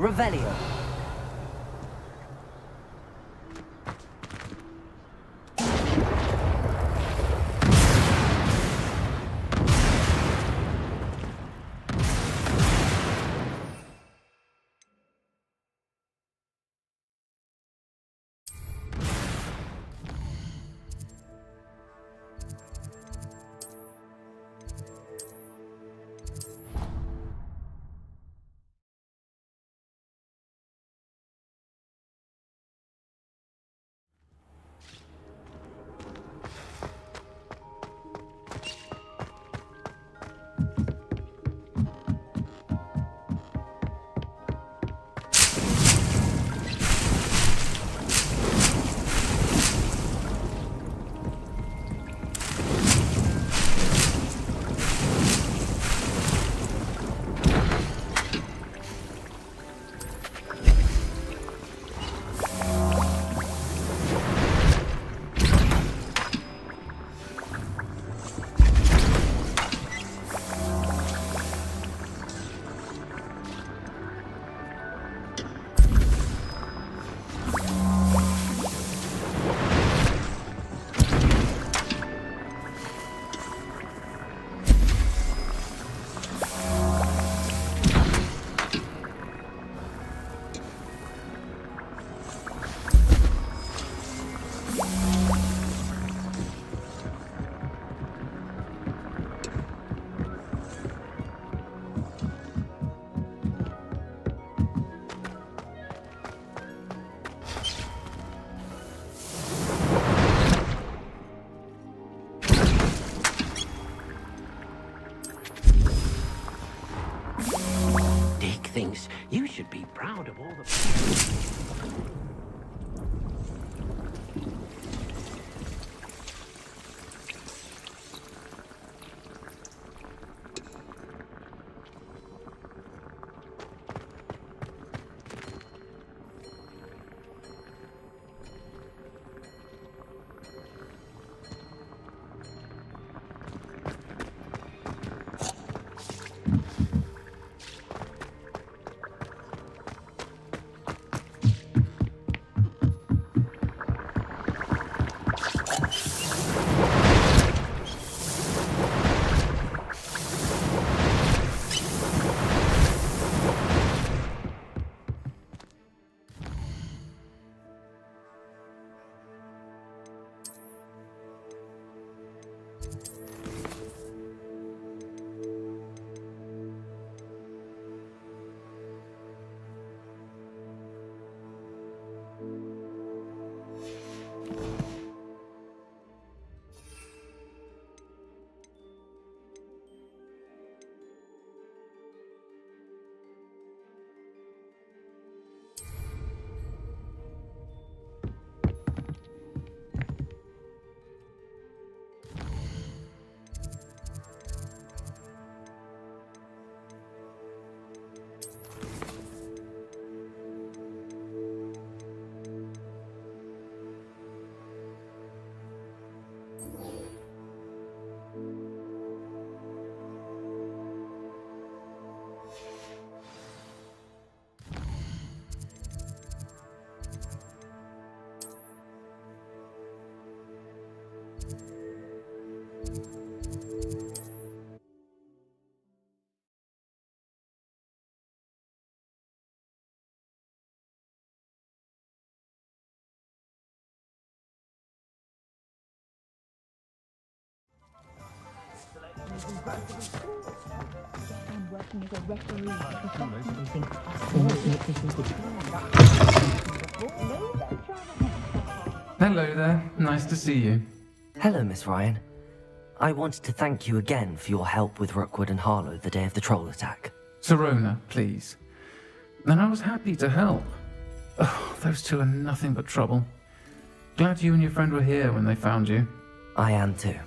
Revelio. Thinks you should be proud of all the... Hello there, nice to see you. Hello, Miss Ryan. I wanted to thank you again for your help with Rookwood and Harlow the day of the troll attack. Serona, please. And I was happy to help. Oh, those two are nothing but trouble. Glad you and your friend were here when they found you. I am too.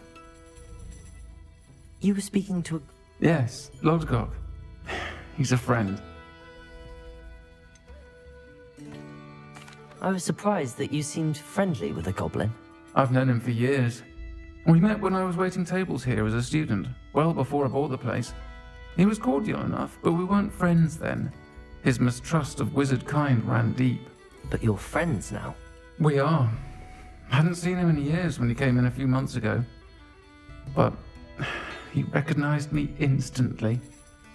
You were speaking to a... Yes, Lodgok. He's a friend. I was surprised that you seemed friendly with a goblin. I've known him for years. We met when I was waiting tables here as a student, well before I bought the place. He was cordial enough, but we weren't friends then. His mistrust of wizard kind ran deep. But you're friends now. We are. Hadn't seen him in years when he came in a few months ago. But he recognized me instantly,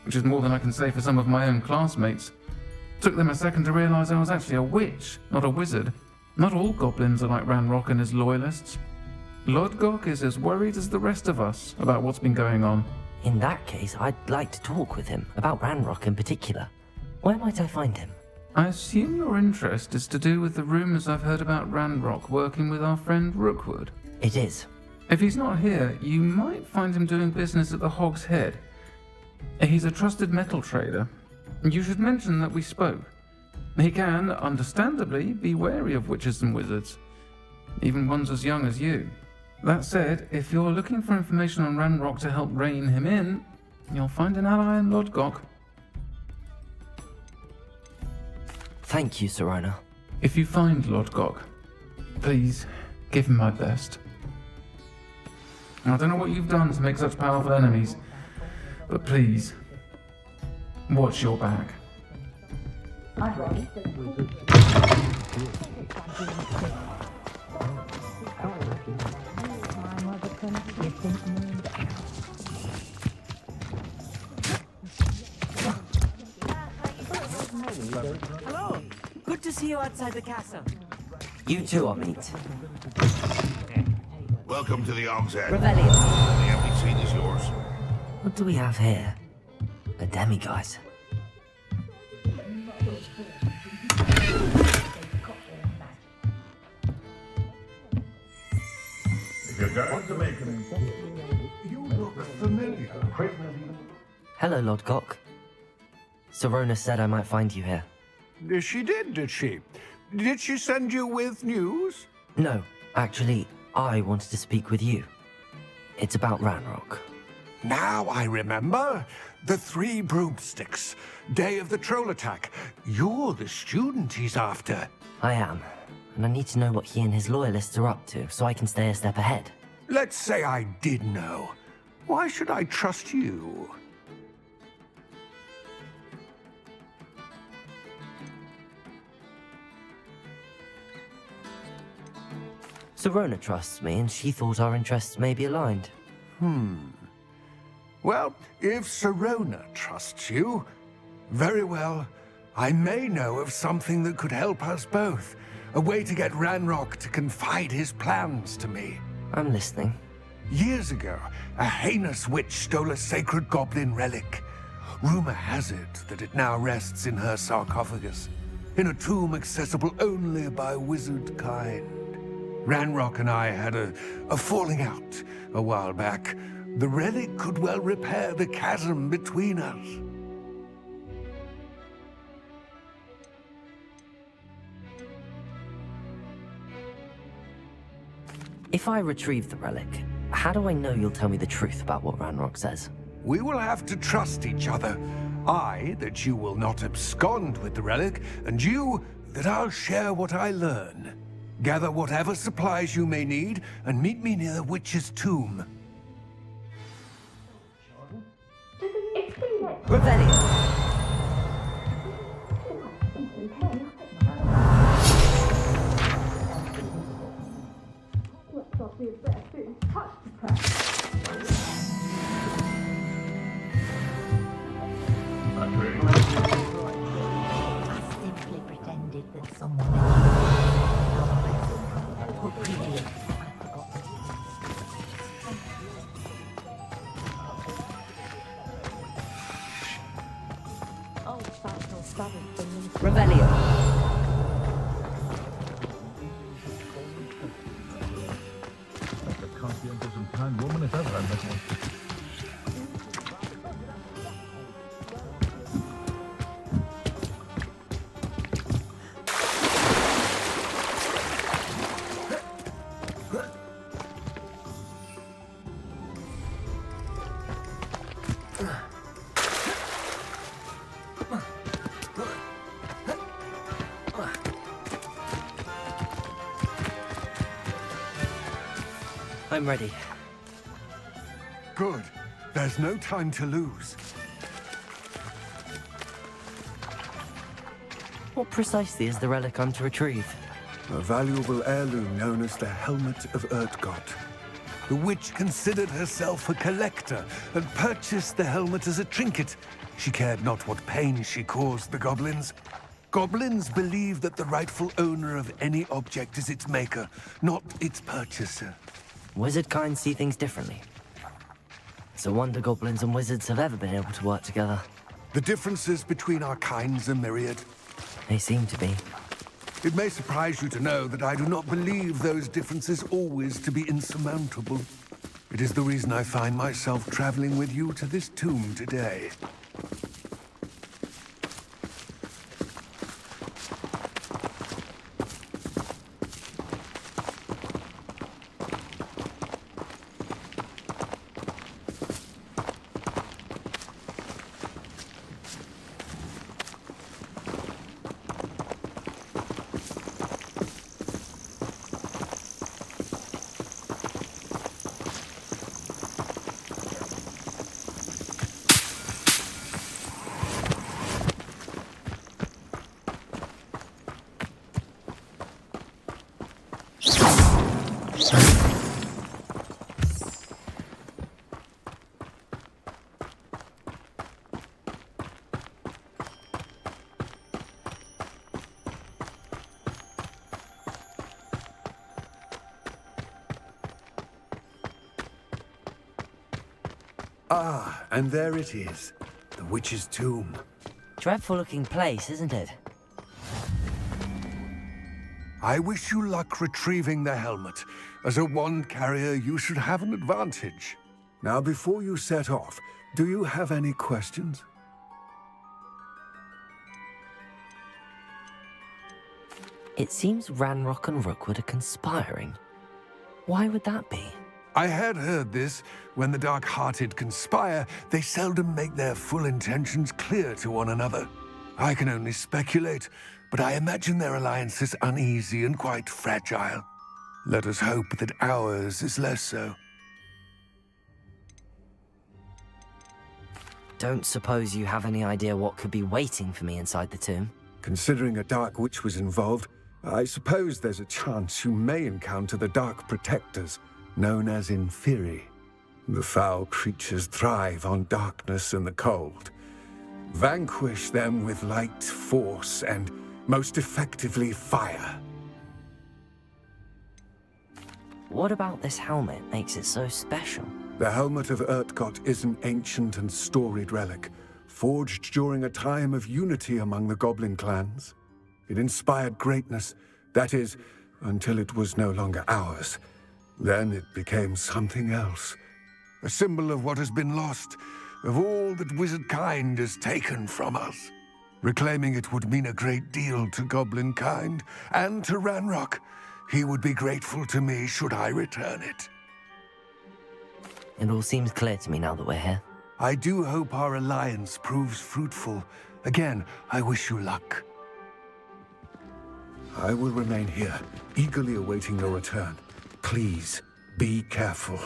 which is more than I can say for some of my own classmates. Took them a second to realize I was actually a witch, not a wizard. Not all goblins are like Ranrock and his loyalists. Lodgok is as worried as the rest of us about what's been going on. In that case, I'd like to talk with him, about Ranrock in particular. Where might I find him? I assume your interest is to do with the rumors I've heard about Ranrock working with our friend Rookwood. It is. If he's not here, you might find him doing business at the Hog's Head. He's a trusted metal trader. You should mention that we spoke. He can, understandably, be wary of witches and wizards, even ones as young as you. That said, if you're looking for information on Ranrock to help rein him in, you'll find an ally in Lodgok. Thank you, Serona. If you find Lodgok, please give him my best. I don't know what you've done to make such powerful enemies, but please, watch your back. Hello! Good to see you outside the castle. You too, Amit. Welcome to the Hog's Head. Revelio. The empty seat is yours. What do we have here? A demiguise. If you're going to make an you look familiar. Hello, Lodgok. Serona said I might find you here. She did she? Did she send you with news? No, actually, I wanted to speak with you. It's about Ranrock. Now I remember. The 3 broomsticks. Day of the troll attack. You're the student he's after. I am, and I need to know what he and his loyalists are up to so I can stay a step ahead. Let's say I did know. Why should I trust you? Serona trusts me, and she thought our interests may be aligned. Well, if Serona trusts you, very well. I may know of something that could help us both. A way to get Ranrock to confide his plans to me. I'm listening. Years ago, a heinous witch stole a sacred goblin relic. Rumor has it that it now rests in her sarcophagus, in a tomb accessible only by wizard kind. Ranrock and I had a falling out a while back. The relic could well repair the chasm between us. If I retrieve the relic, how do I know you'll tell me the truth about what Ranrock says? We will have to trust each other. I, that you will not abscond with the relic, and you, that I'll share what I learn. Gather whatever supplies you may need, and meet me near the witch's tomb. Revelio! I simply pretended that someone else would really Revelio. I'm ready. Good. There's no time to lose. What precisely is the relic I'm to retrieve? A valuable heirloom known as the Helmet of Urtgott. The witch considered herself a collector and purchased the helmet as a trinket. She cared not what pain she caused the goblins. Goblins believe that the rightful owner of any object is its maker, not its purchaser. Wizard kind see things differently. It's a wonder goblins and wizards have ever been able to work together. The differences between our kinds are myriad. They seem to be. It may surprise you to know that I do not believe those differences always to be insurmountable. It is the reason I find myself traveling with you to this tomb today. Ah, and there it is, the witch's tomb. Dreadful looking place, isn't it? I wish you luck retrieving the helmet. As a wand carrier, you should have an advantage. Now, before you set off, do you have any questions? It seems Ranrock and Rookwood are conspiring. Why would that be? I had heard this. When the dark-hearted conspire, they seldom make their full intentions clear to one another. I can only speculate, but I imagine their alliance is uneasy and quite fragile. Let us hope that ours is less so. Don't suppose you have any idea what could be waiting for me inside the tomb? Considering a dark witch was involved, I suppose there's a chance you may encounter the Dark Protectors, known as Inferi. The foul creatures thrive on darkness and the cold. Vanquish them with light, force, and most effectively fire. What about this helmet makes it so special? The Helmet of Urtgott is an ancient and storied relic, forged during a time of unity among the goblin clans. It inspired greatness, that is, until it was no longer ours. Then it became something else. A symbol of what has been lost, of all that wizard kind has taken from us. Reclaiming it would mean a great deal to goblin kind, and to Ranrock. He would be grateful to me should I return it. It all seems clear to me now that we're here. I do hope our alliance proves fruitful. Again, I wish you luck. I will remain here, eagerly awaiting your return. Please, be careful.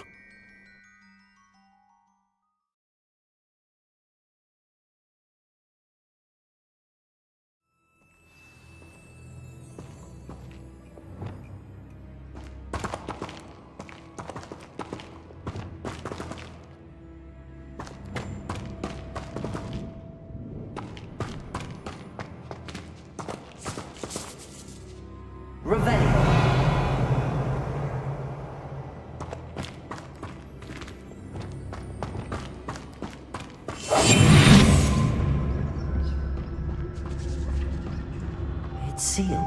It's sealed.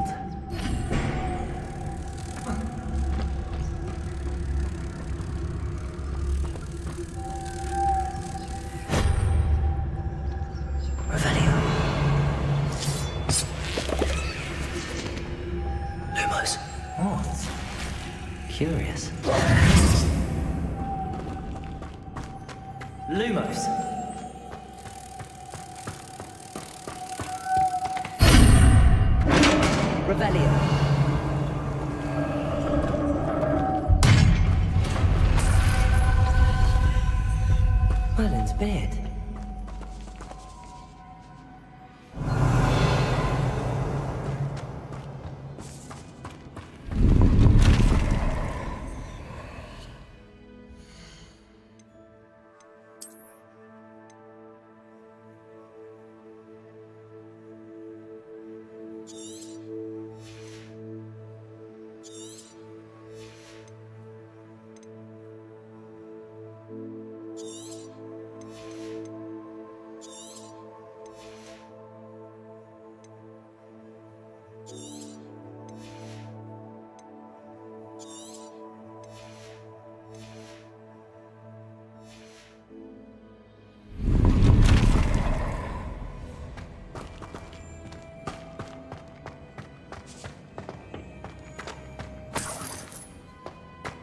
Revelio. Lumos. What? Curious. Lumos. Revelio. Merlin's beard.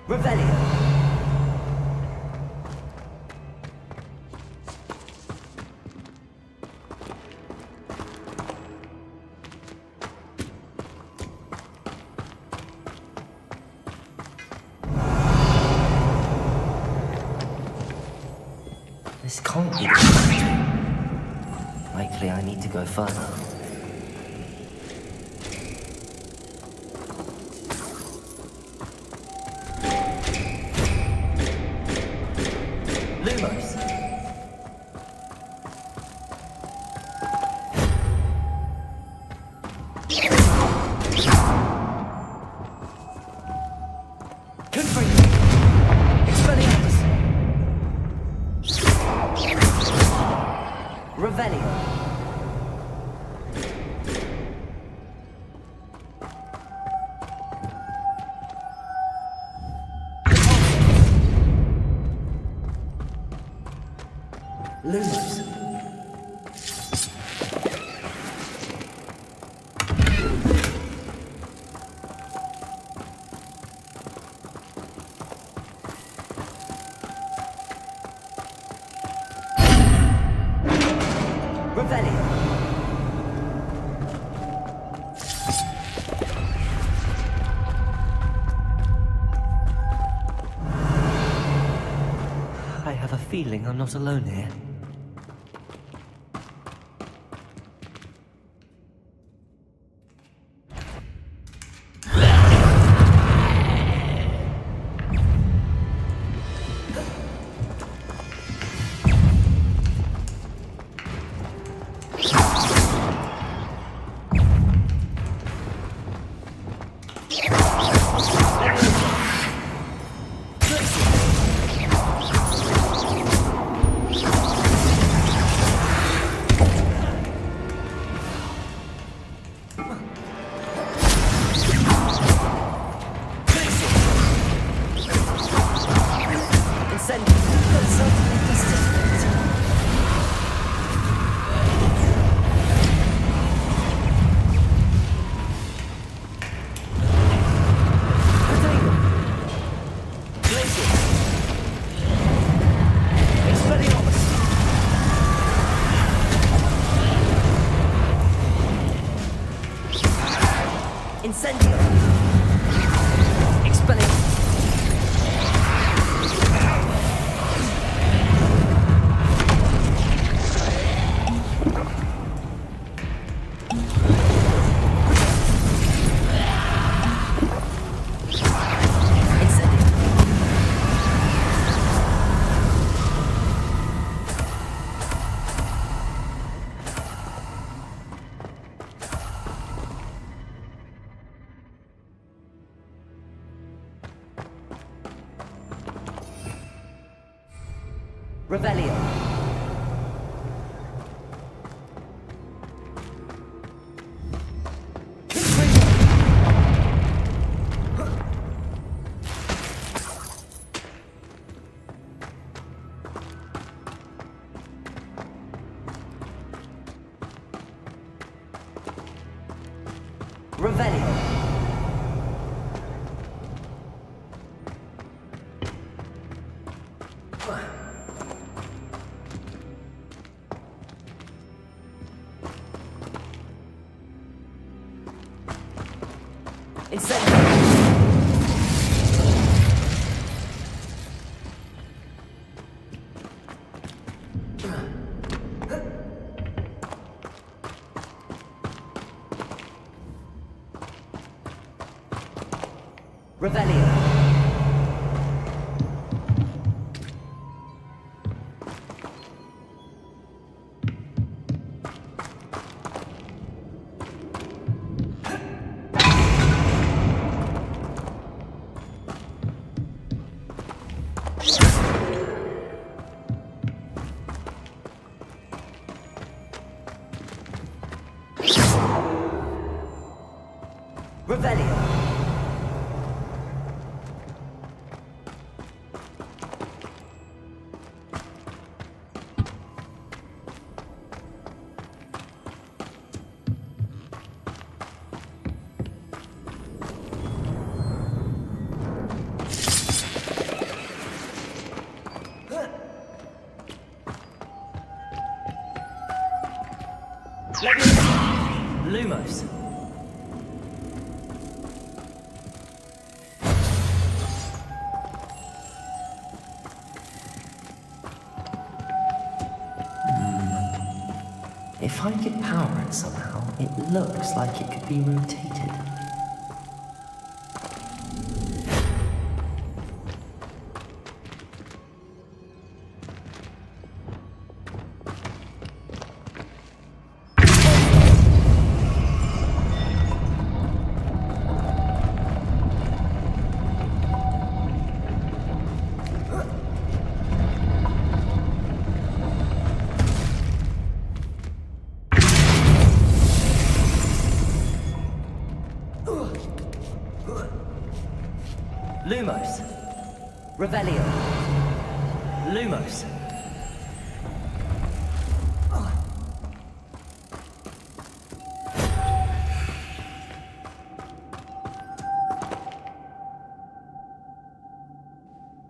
Revelio. This can't be the Likely I need to go further. Lumos. Confront. Expelliarmus. Revelio. Lumos. Revelio. I have a feeling I'm not alone here. Incendio. Expelling. Revelio. Revelio. Incendio. Revelio. Revelio. Lumos. If I could power it somehow, it looks like it could be rotated. Lumos. Revelio. Lumos.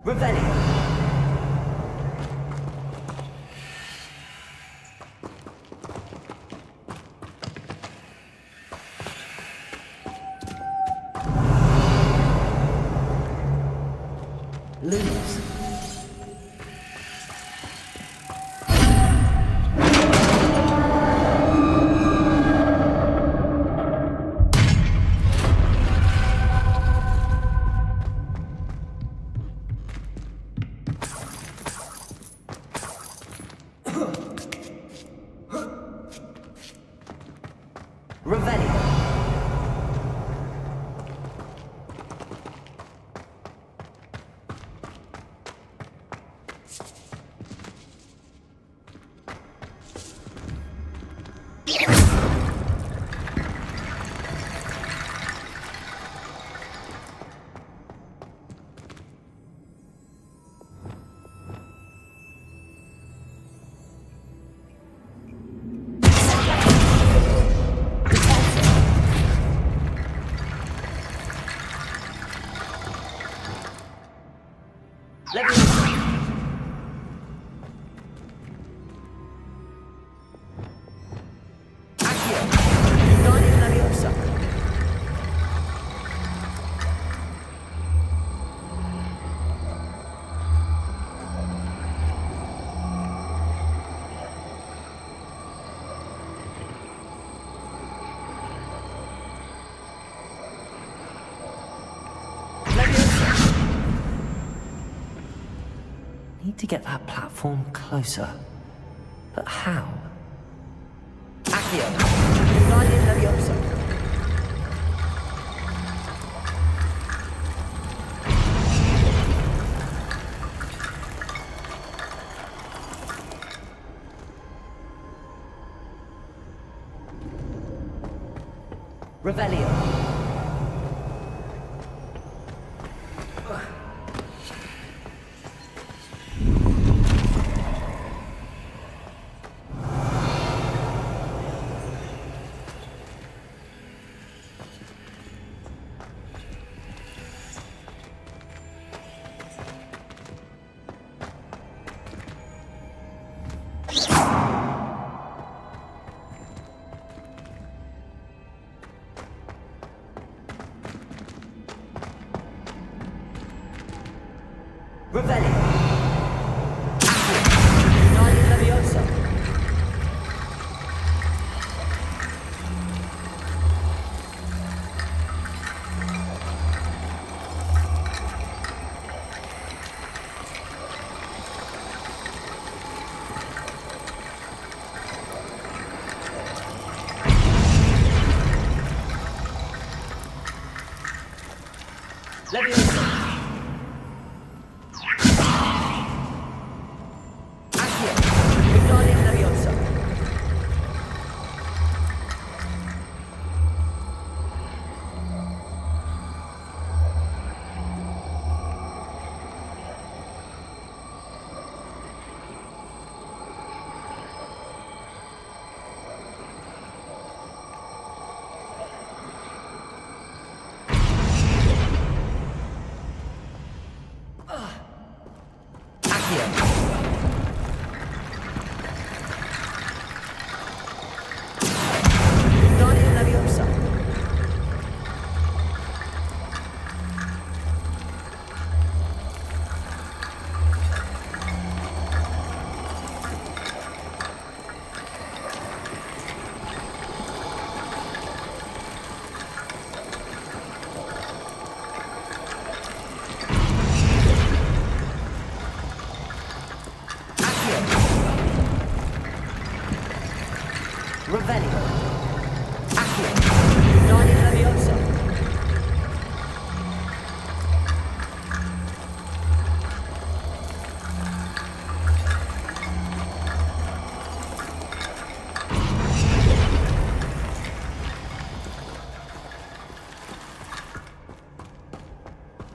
Revelio. Lumos. Revelio. Need to get that platform closer. But how? Accio. Guardian Leviosa. Revelio. Revelio. Guardian Leviosa. Leviosa. Guardian Leviosa. Accio.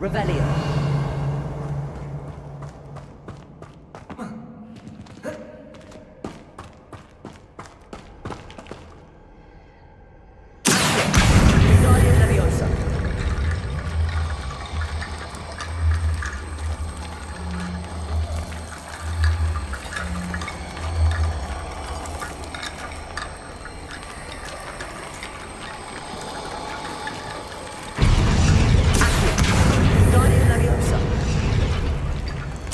Revelio. Guardian Leviosa. Guardian Leviosa.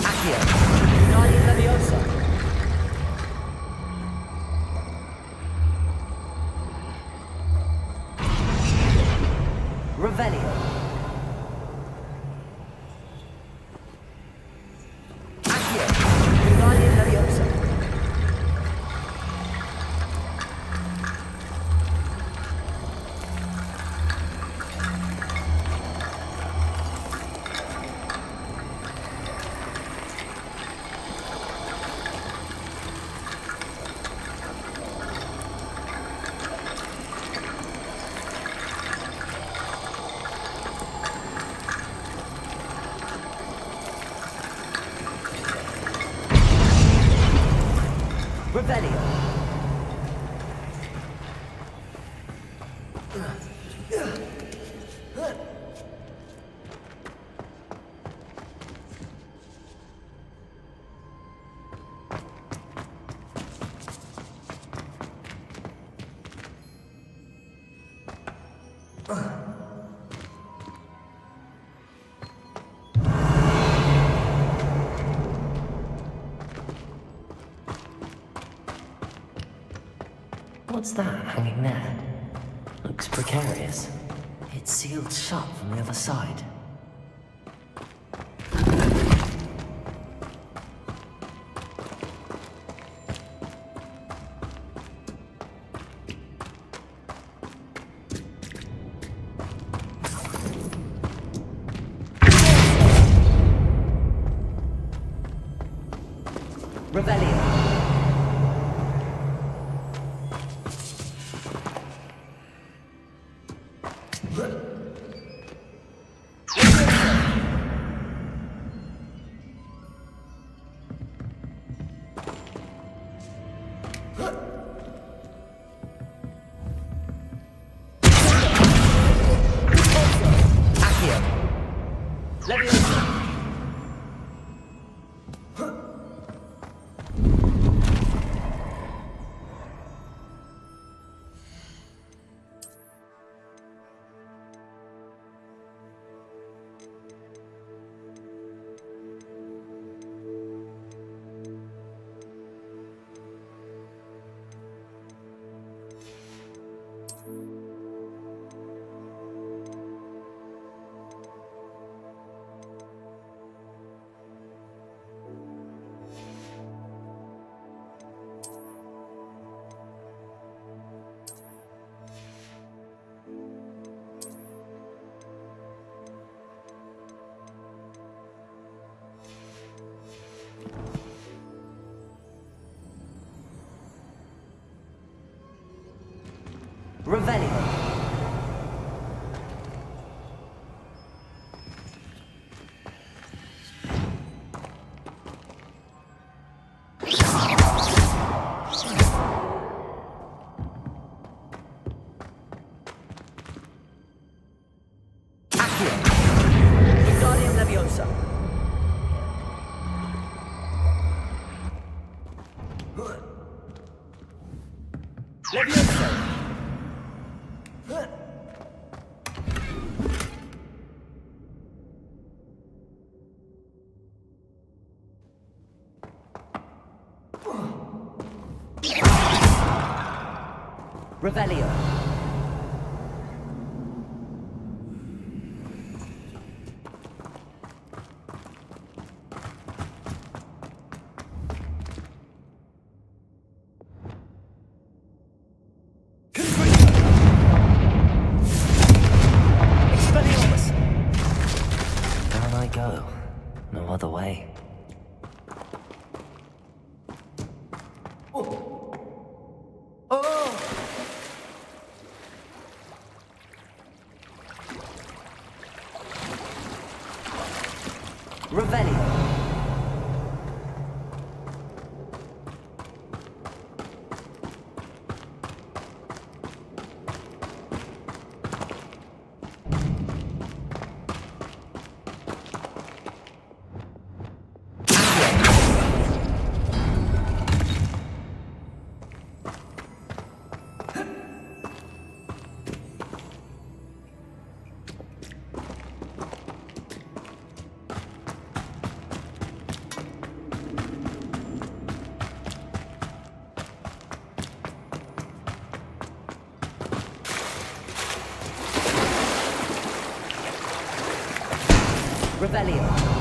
Accio. Guardian Leviosa. Revelio. Accio. Guardian Leviosa. Revelio. What's that hanging there? Looks precarious. It's sealed shut from the other side. Revelio. Accio. Leviosa. Revelio. Accio. Guardian Leviosa. Leviosa. Revelio. Expelliarmus. Down I go. No other way. Rebellion.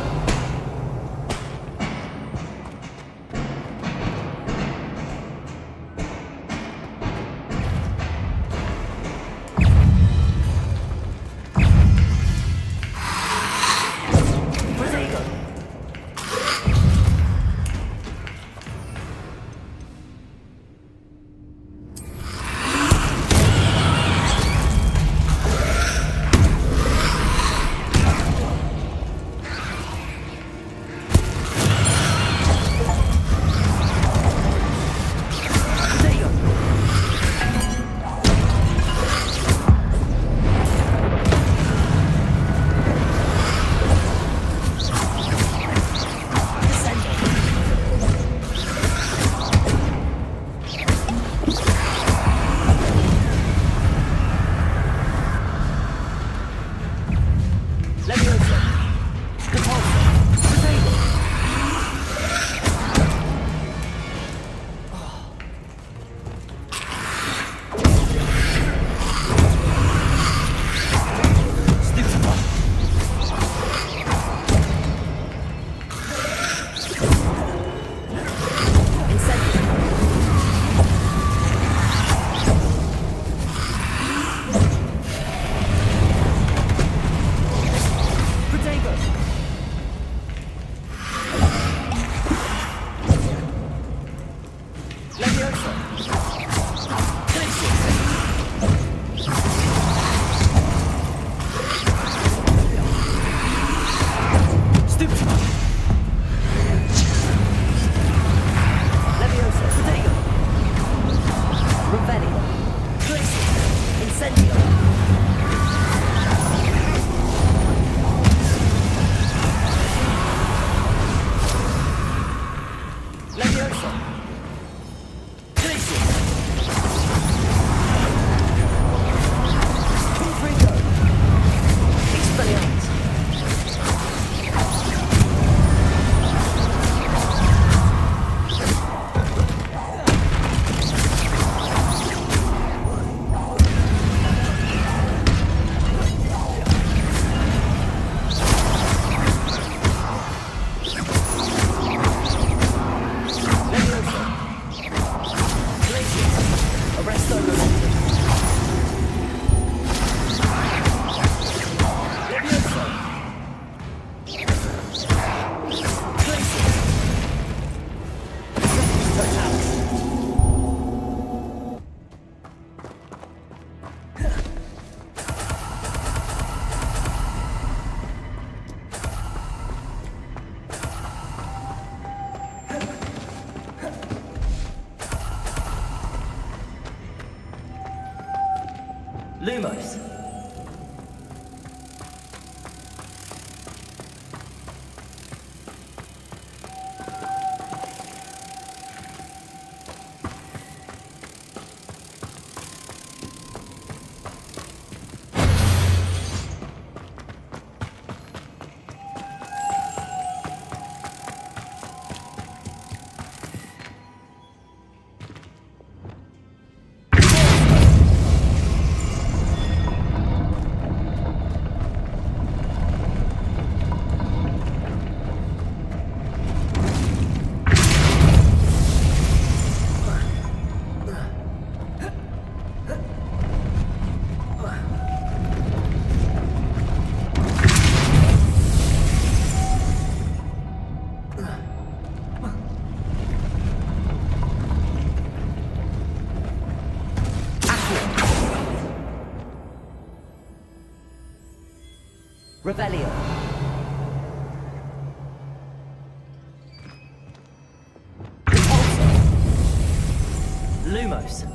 Lumos. Rebellion. Lumos.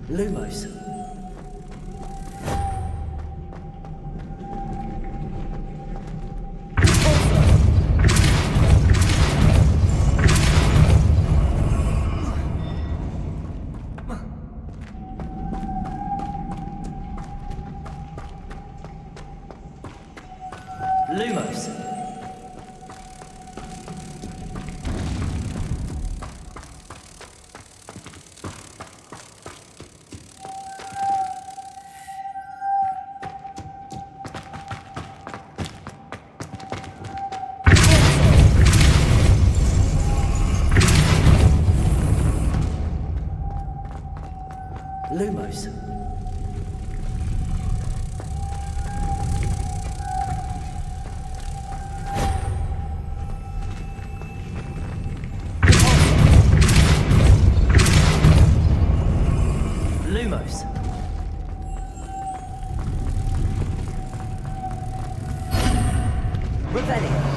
Lumos. Lumos. Lumos. Lumos. Revelio.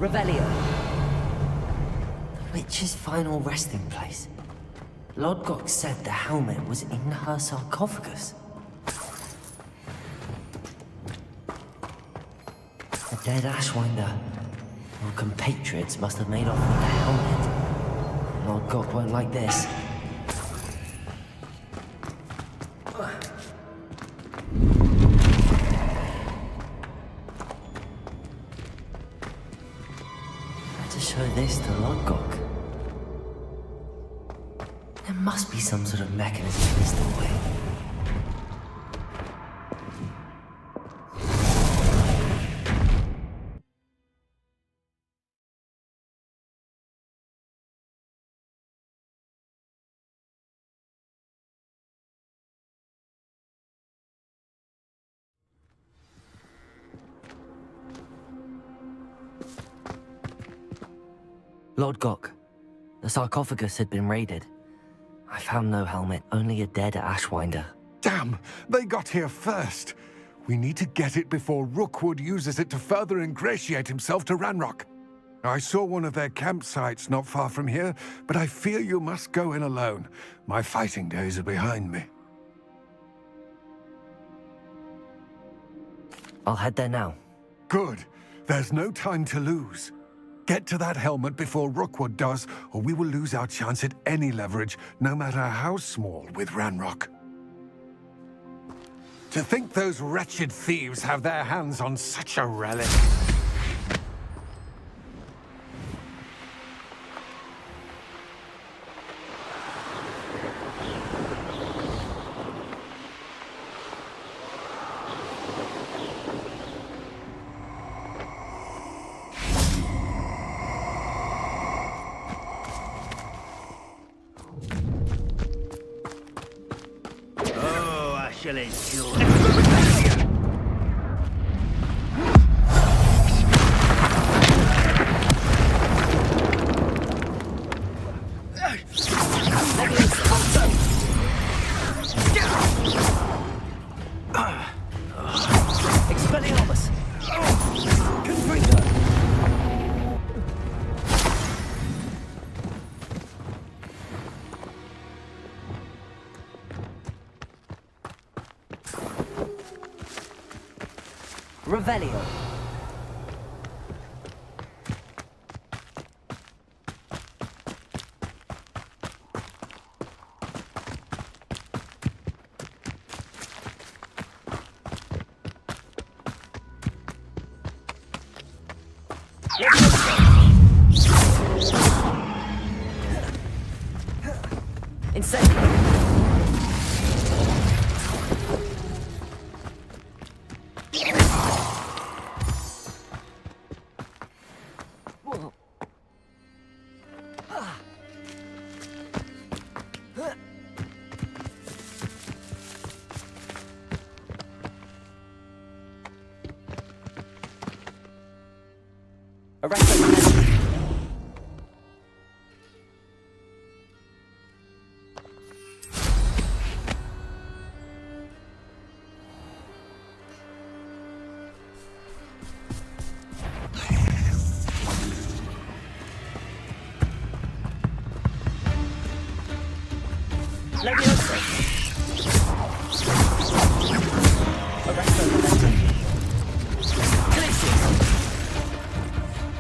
Revelio. The witch's final resting place. Lodgok said the helmet was in her sarcophagus. The dead Ashwinder, our compatriots must have made off with the helmet. Lodgok won't like this. Show this to Lodgok. There must be some sort of mechanism in this doorway. Lodgok, the sarcophagus had been raided. I found no helmet, only a dead Ashwinder. Damn! They got here first. We need to get it before Rookwood uses it to further ingratiate himself to Ranrock. I saw one of their campsites not far from here, but I fear you must go in alone. My fighting days are behind me. I'll head there now. Good. There's no time to lose. Get to that helmet before Rookwood does, or we will lose our chance at any leverage, no matter how small, with Ranrock. To think those wretched thieves have their hands on such a relic. Oh, I shall enjoy. Expelliarmus! Revelio. Incendio. Leviosa. Arresto momentum. Glacius.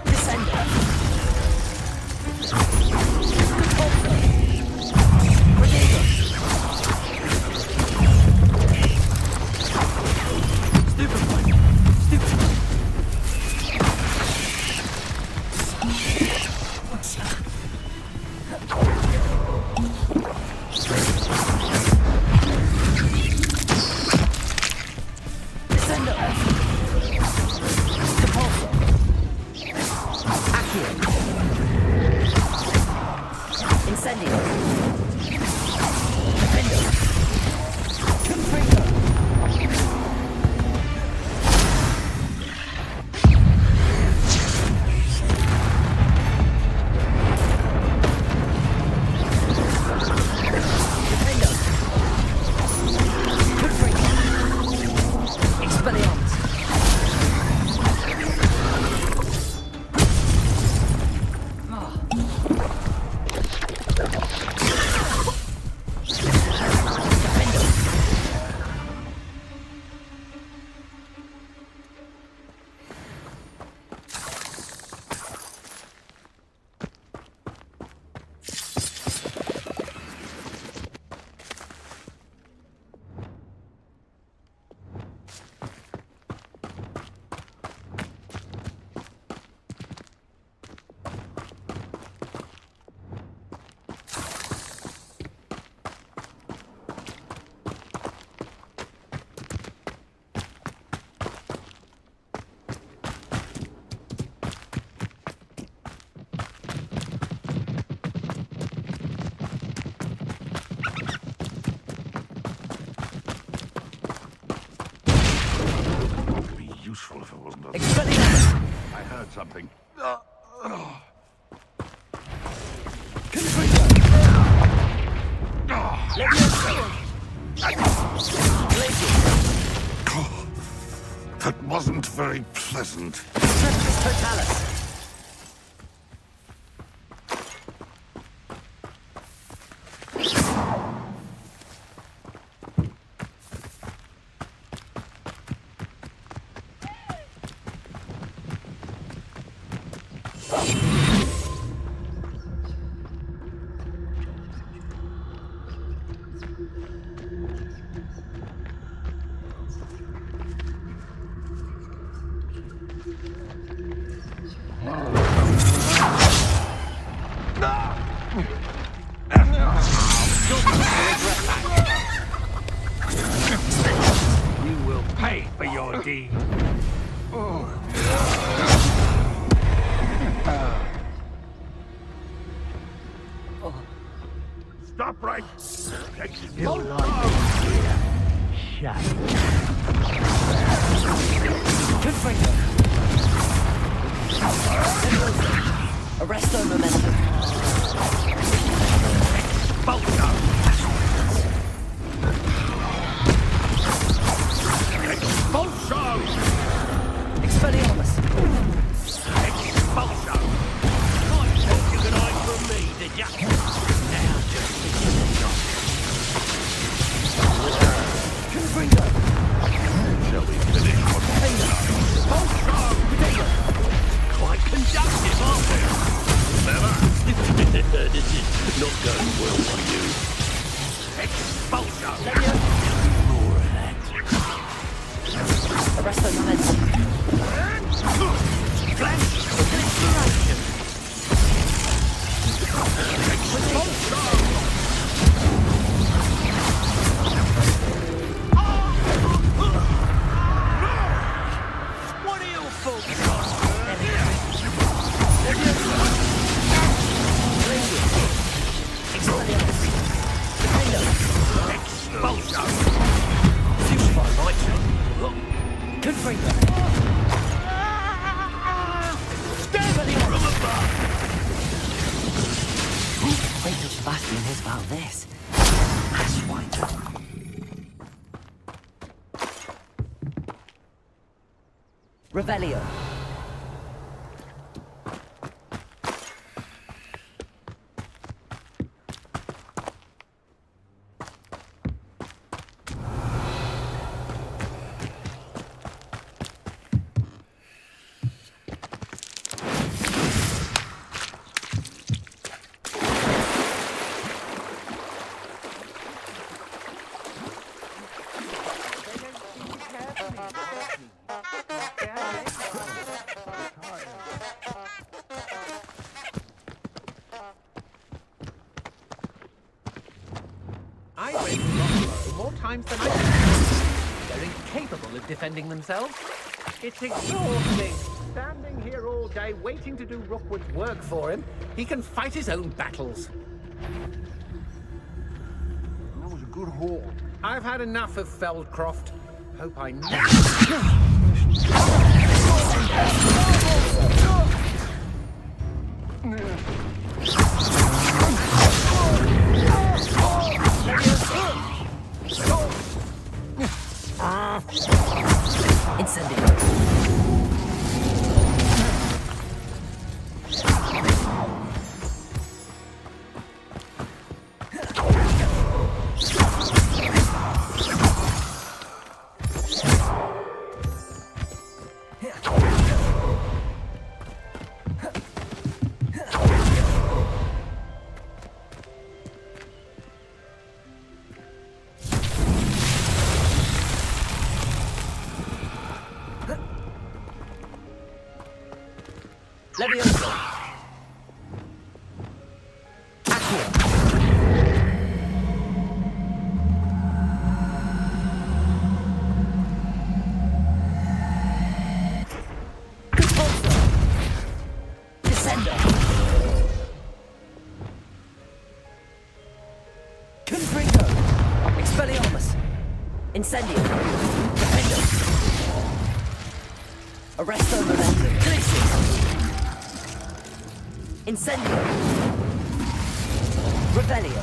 Descender. Convulso. Grenado. Stupefy. Stupefy. Useful if it wasn't a... Expelliarmus. I heard something. That wasn't very pleasant. Tempest Totalis. upright. Still lying here. Shame. Good finger. Arresto momentum. Expulso! Expulso! Expelliarmus. Expulso! I thought you could hide from me, did ya? Now just Confringo. shall we finish what Expulso! Quite conductive, aren't we? Clever. This is not going well for you. Expulso! More of that. Arresto momentum. Flash! Obliteration! Expulso! What are your folks on? Expelliarmus. Expulso! Simplify, right? Confringo. From above! Wait till Sebastian hears about this. Ashwinder. Revelio. I went Rockford more times than I can. They're incapable of defending themselves. It's exhausting. Standing here all day waiting to do Rookwood's work for him. He can fight his own battles. That was a good haul. I've had enough of Feldcroft. Hope I never... Incendio. Leviosa. Accio. Convulso. Descendo. Confringo. Expelliarmus. Incendio. Defendo. Arresto momentum. Glacius. Incendio. Revelio.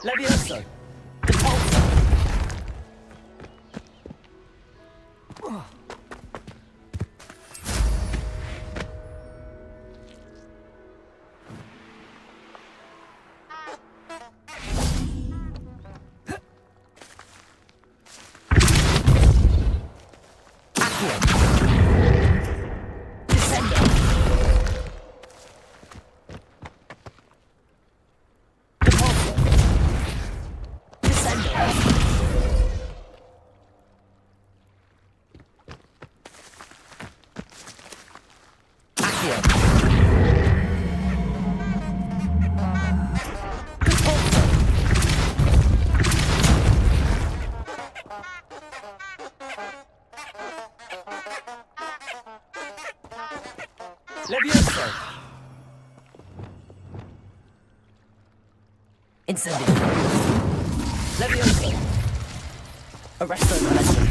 Levioso! Depulso! Levioso! Incendio! Levioso! Arresto Arresto!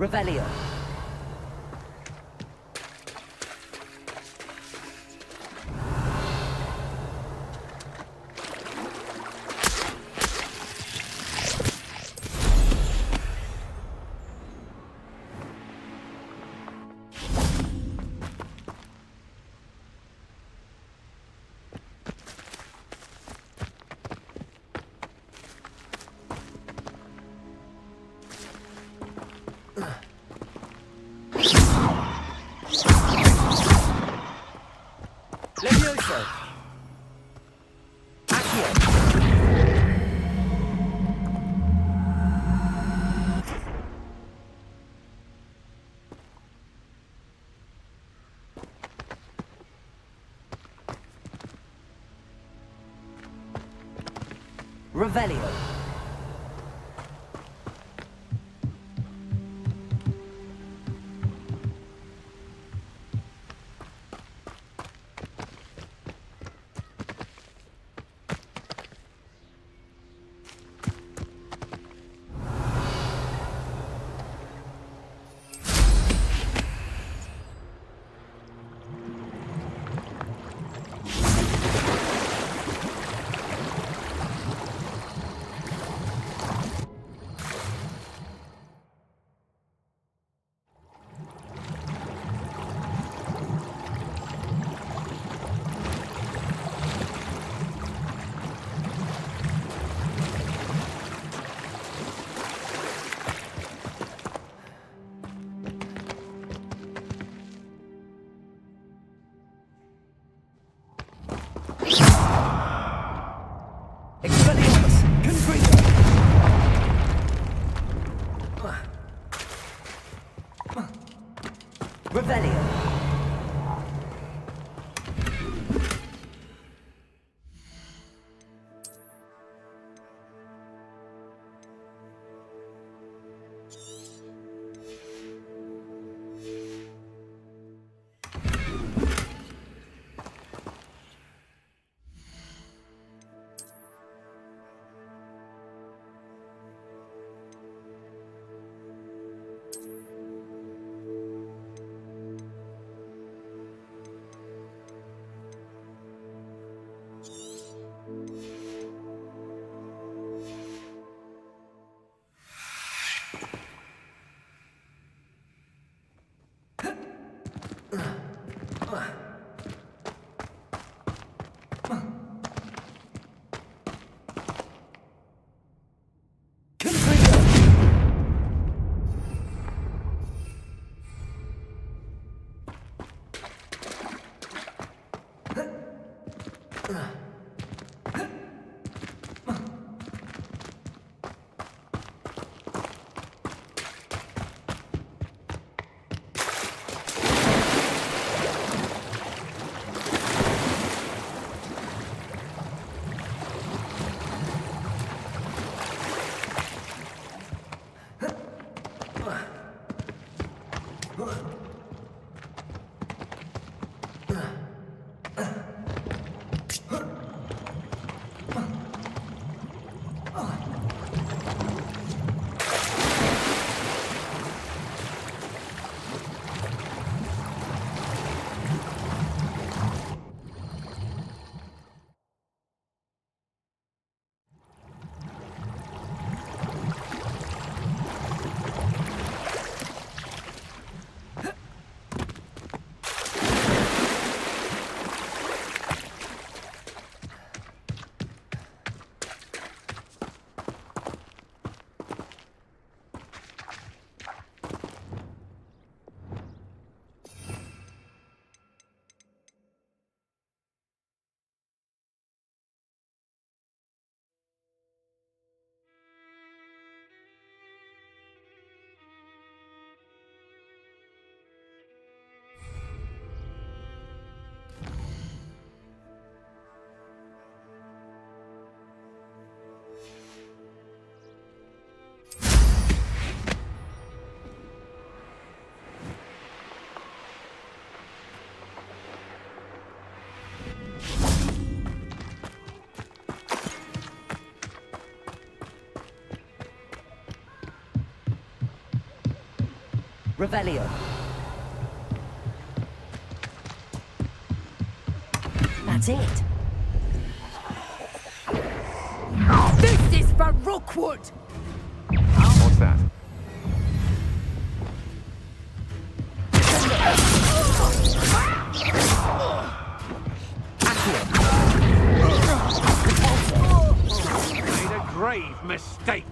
Revelio. Levioso. Accio. Revelio. Revelio. That's it. This is for Rookwood! What's that? Made a grave mistake.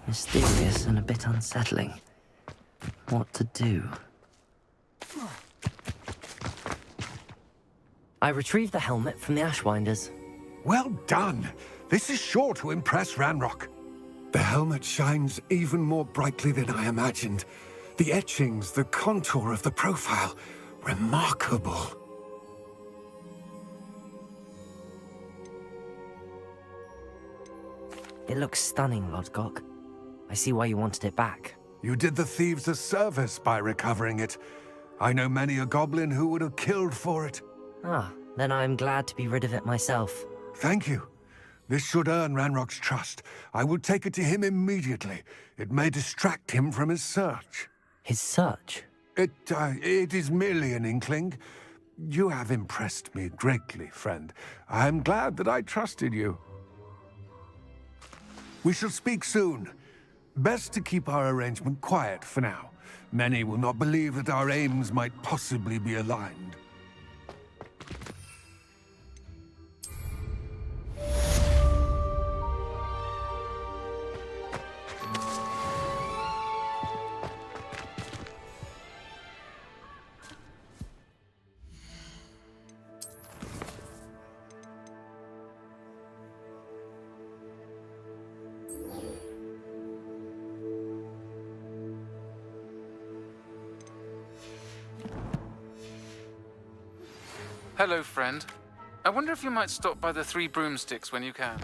Mysterious and a bit unsettling. What to do? I retrieved the helmet from the Ashwinders. Well done. This is sure to impress Ranrock. The helmet shines even more brightly than I imagined. The etchings, the contour of the profile. Remarkable. It looks stunning, Lodgok. I see why you wanted it back. You did the thieves a service by recovering it. I know many a goblin who would have killed for it. Ah, then I'm glad to be rid of it myself. Thank you. This should earn Ranrock's trust. I will take it to him immediately. It may distract him from his search. His search? It is merely an inkling. You have impressed me greatly, friend. I am glad that I trusted you. We shall speak soon. Best to keep our arrangement quiet for now. Many will not believe that our aims might possibly be aligned. Hello, friend. I wonder if you might stop by the Three Broomsticks when you can.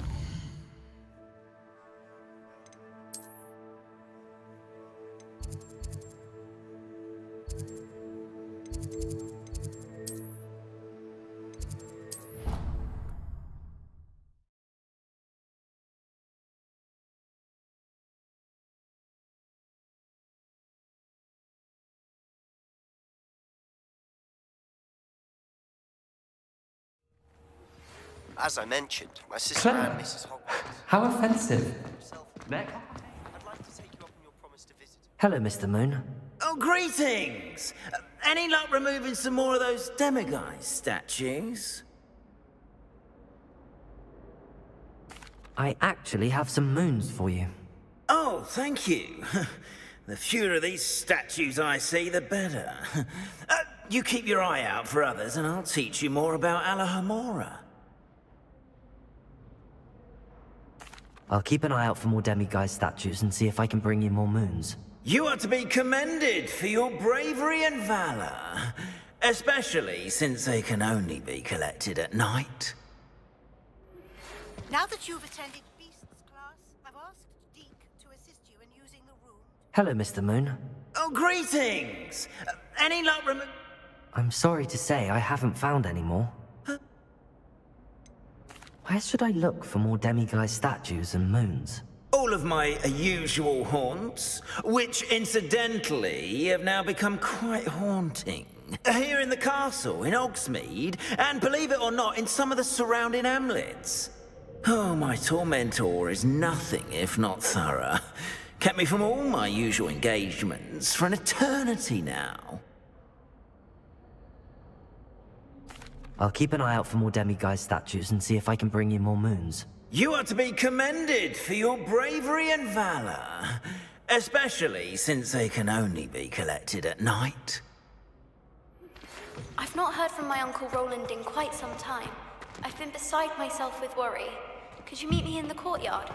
As I mentioned, my sister and Mrs. Hogwarts. How offensive. I'd like to take you up on your promise to visit. Hello, Mr. Moon. Oh, greetings! Any luck removing some more of those demiguise statues? I actually have some moons for you. Oh, thank you. The fewer of these statues I see, the better. You keep your eye out for others, and I'll teach you more about Alahamora. I'll keep an eye out for more demiguise statues and see if I can bring you more moons. You are to be commended for your bravery and valor, especially since they can only be collected at night. Now that you've attended Beast's class, I've asked Deke to assist you in using the room. Hello, Mr. Moon. Oh, greetings! Any luck I'm sorry to say I haven't found any more. Where should I look for more demiguise statues and moons? all of my usual haunts, which incidentally have now become quite haunting. Here in the castle, in Hogsmeade, and believe it or not, in some of the surrounding hamlets. Oh, my tormentor is nothing if not thorough. Kept me from all my usual engagements for an eternity now. I'll keep an eye out for more demiguise statues and see if I can bring you more moons. You are to be commended for your bravery and valor, especially since they can only be collected at night. I've not heard from my Uncle Roland in quite some time. I've been beside myself with worry. Could you meet me in the courtyard?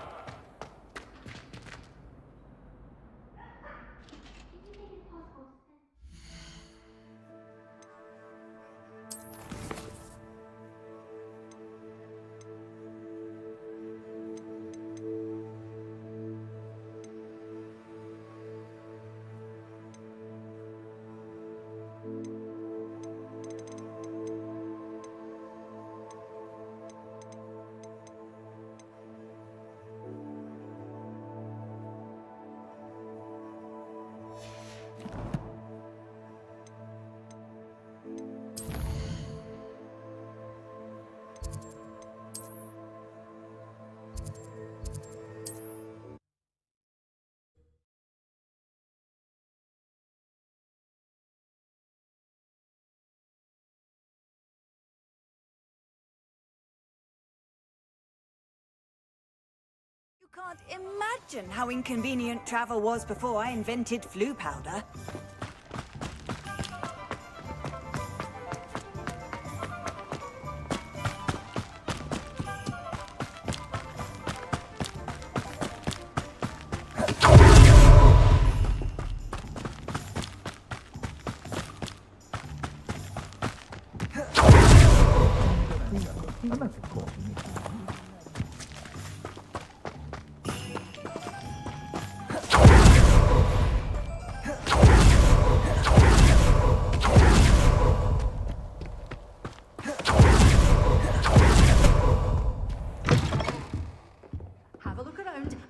You can't imagine how inconvenient travel was before I invented flu powder.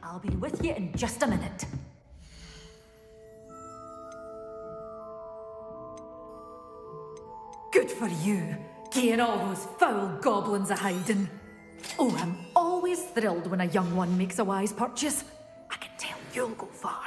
I'll be with you in just a minute. Good for you, getting all those foul goblins a-hiding. Oh, I'm always thrilled when a young one makes a wise purchase. I can tell you'll go far.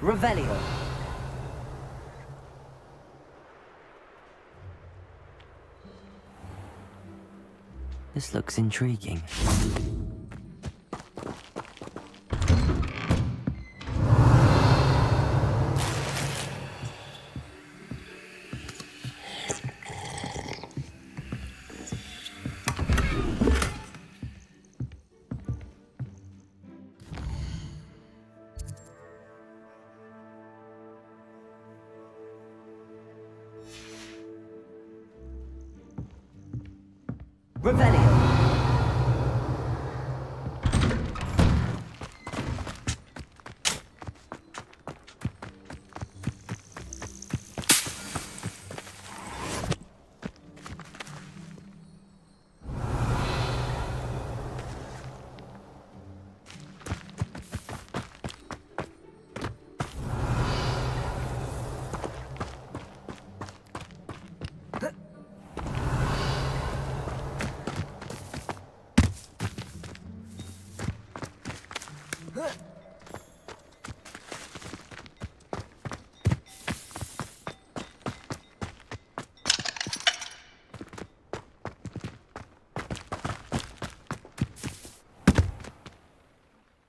Revelio. This looks intriguing. Revelio.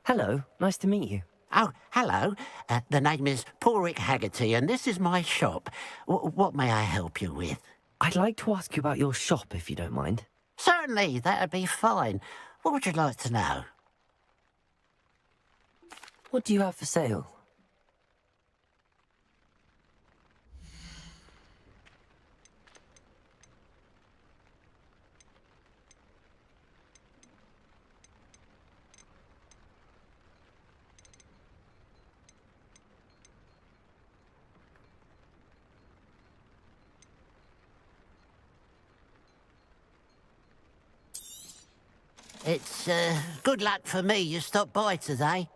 Hello, nice to meet you. Oh, hello. The name is Porrick Haggerty, and this is my shop. What may I help you with? I'd like to ask you about your shop, if you don't mind. Certainly, that'd be fine. What would you like to know? What do you have for sale? It's good luck for me you stopped by today.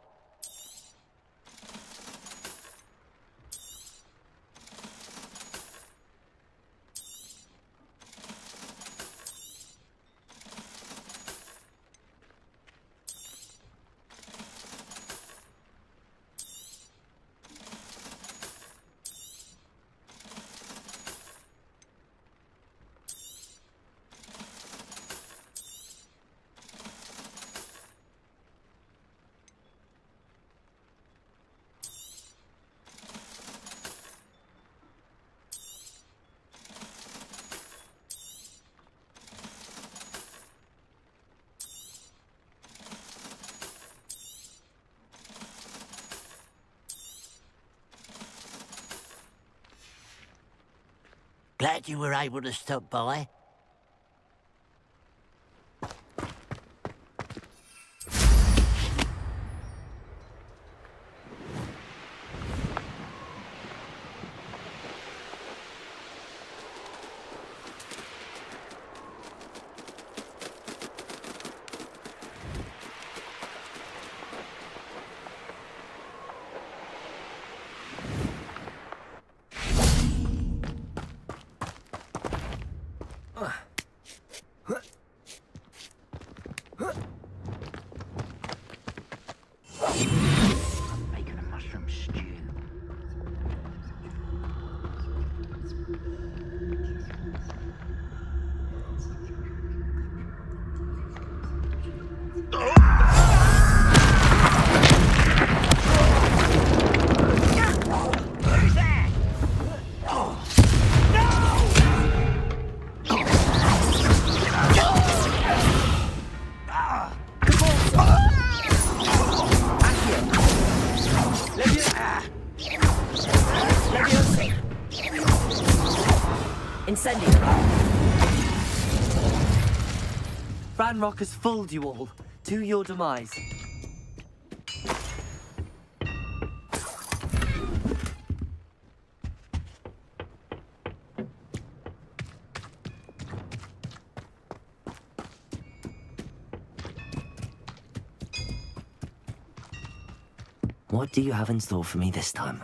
Glad you were able to stop by. Ranrock has fooled you all, to your demise. What do you have in store for me this time?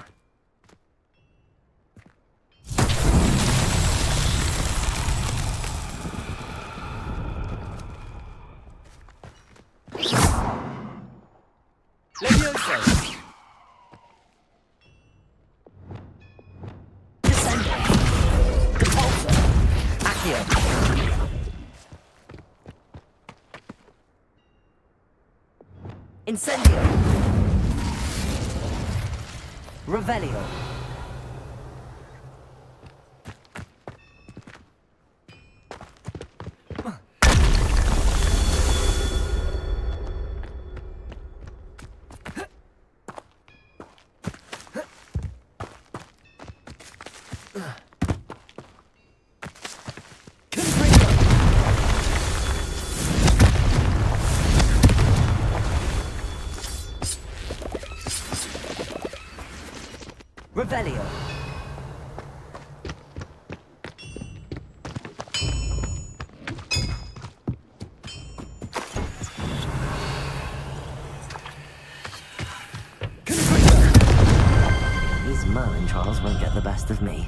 Incendio! Revelio! Revelio. These Merlin trials won't get the best of me.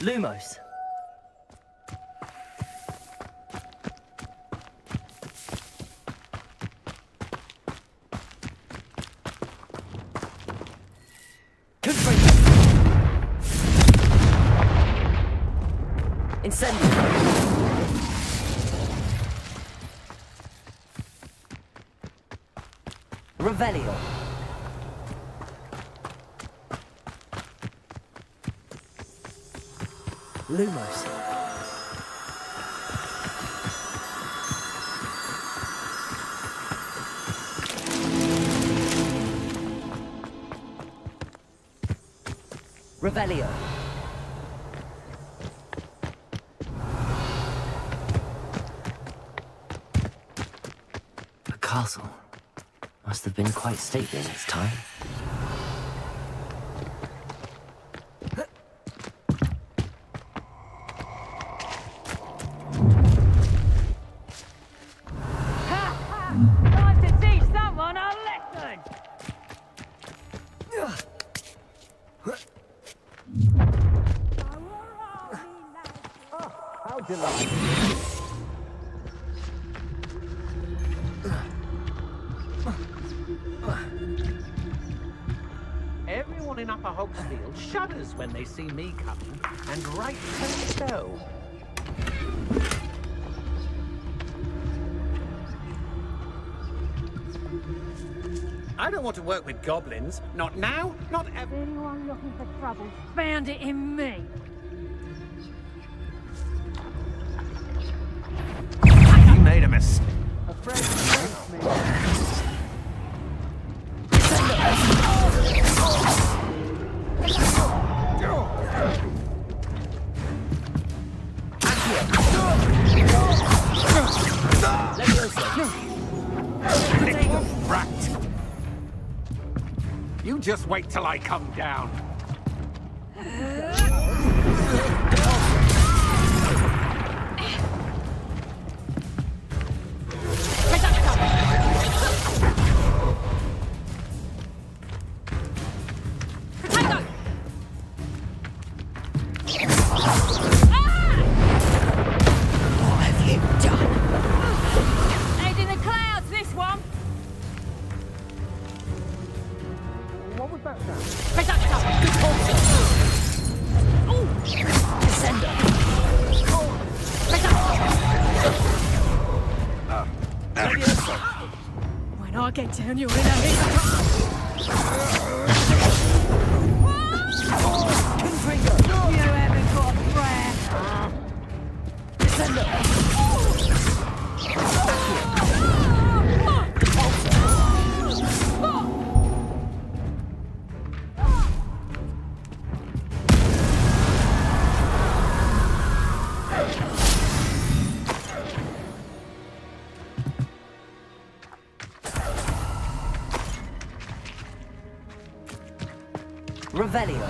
Lumos. Incendio. Revelio. Lumos. Revelio. The castle must have been quite stately in its time. Time to teach someone a lesson! How delightful. Everyone in Upper Hogsfield shudders when they see me coming, and rightfully so. I don't want to work with goblins. Not now, not ever. Anyone looking for trouble found it in me. You made a mistake. Afraid to face me. Little brat. You just wait till I come down. When I get down, you're in a heap. You haven't got a prayer. Revelio.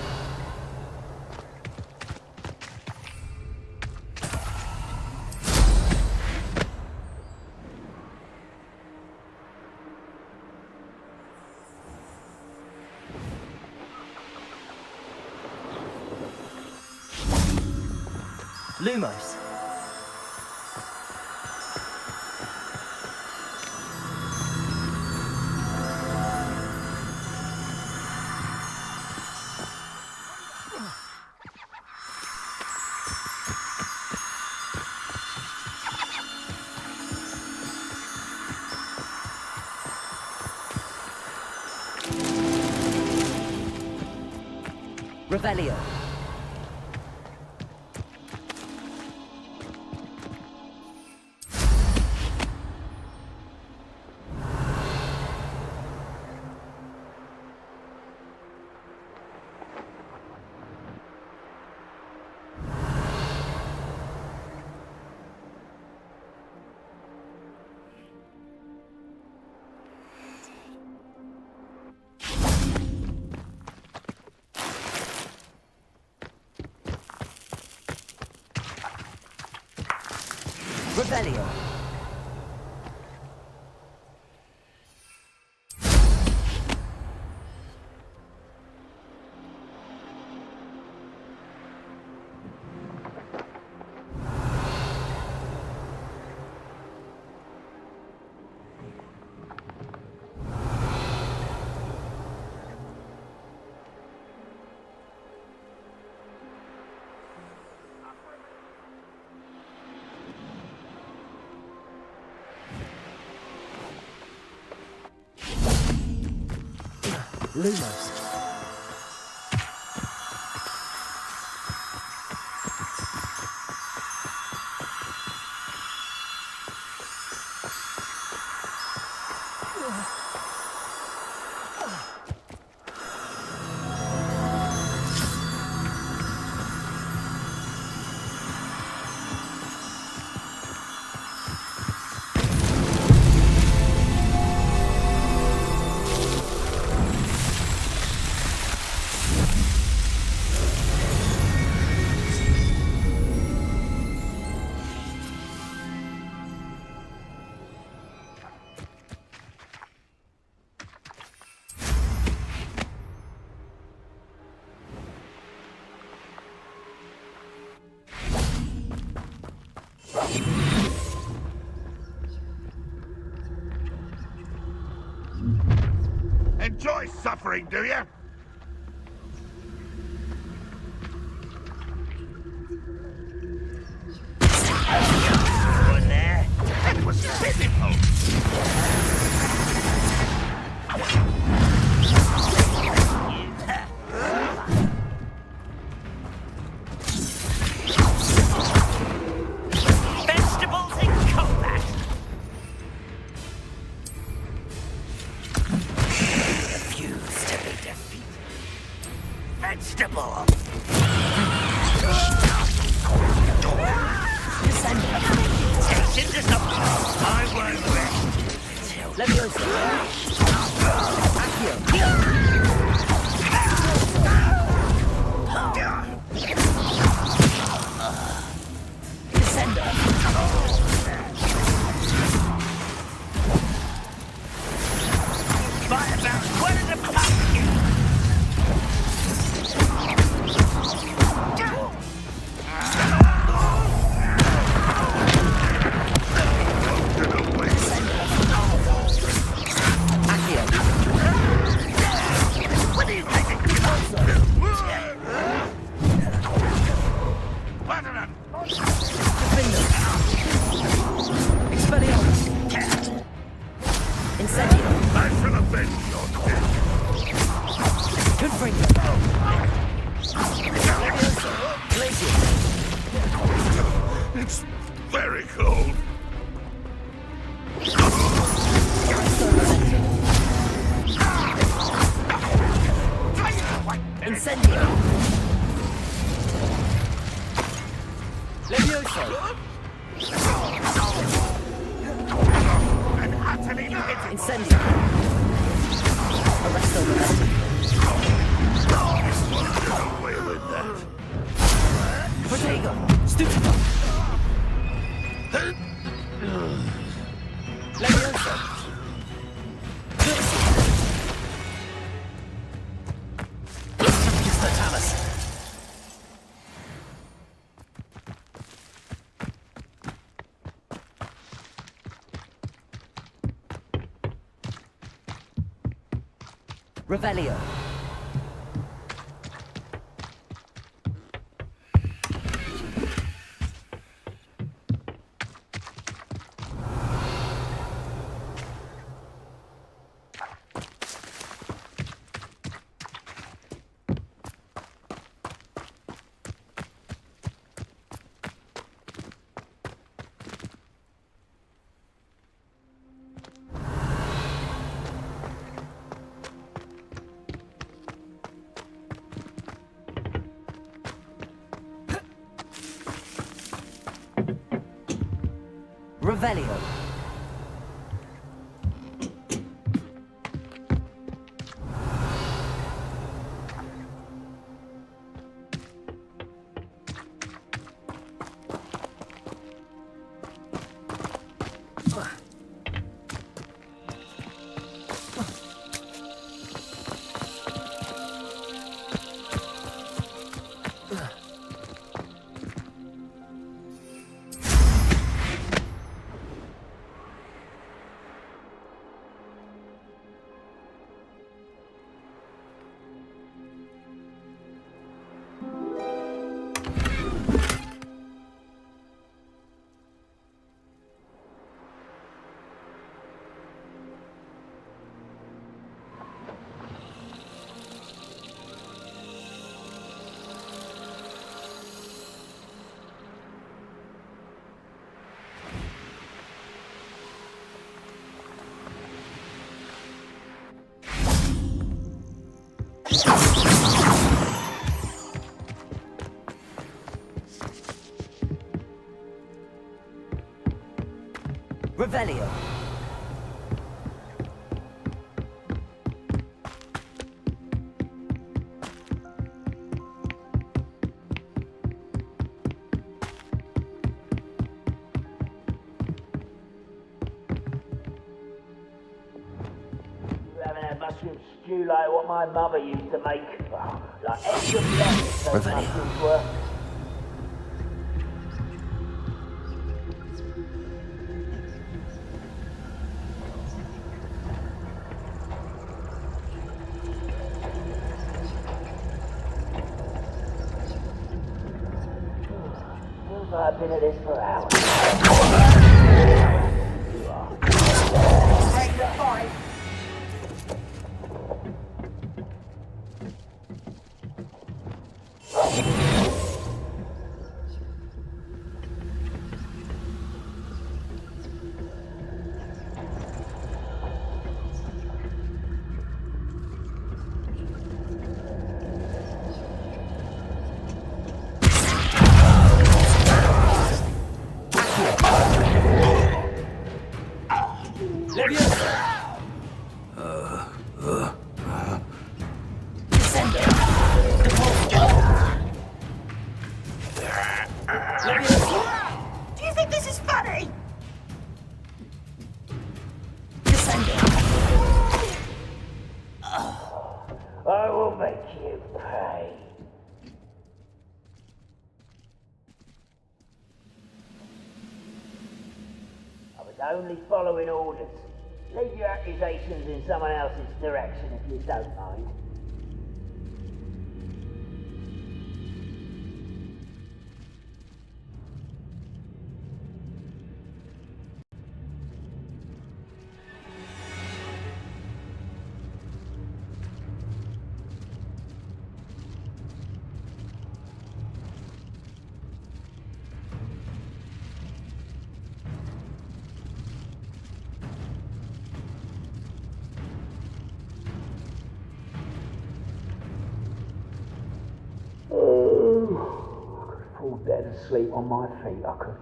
Lumos. Revelio. Revelio. Lumos. Enjoy suffering, do you? One there. That was pitiful. Vegetables in combat. Refuse to be defeated. Vegetable. Station disappointed. I won't rest. Leviosa. Fight about one of the pumpkins. What do you think it I shall avenge your death. Good bring. It's very cold. Incendio. Leviosa. And utterly Incendio. Arresto Momentum. get away with that. Protego. Stupefy. Leviosa. Totalis. Revelio. Revelio. Revelio. You haven't had mushroom stew like what my mother used to make. Oh, like extra lettuce, those mushrooms were. Feels like I've been at this for hours. Take the fight. Do you think this is funny? I will make you pay. I was only following orders. Leave your accusations in someone else's direction if you don't mind. I could fall dead asleep on my feet, I could.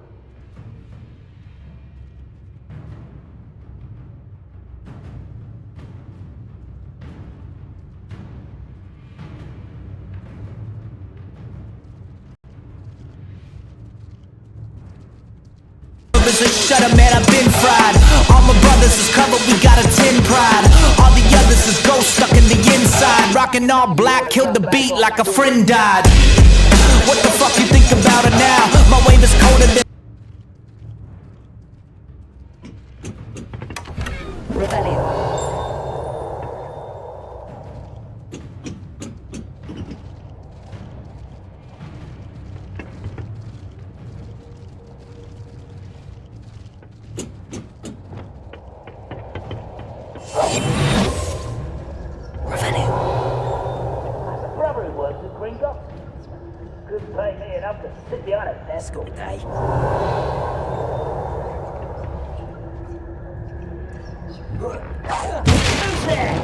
Shut up, man, I've been fried. All my brothers is covered, we got a 10 pride. All the others is ghosts stuck in the inside. Rockin' all black, killed the beat like a friend died. What the fuck you think about it now? My wave is colder than As a brother who works at Green Dock, couldn't pay me enough to sit behind a desk all day. Who's there?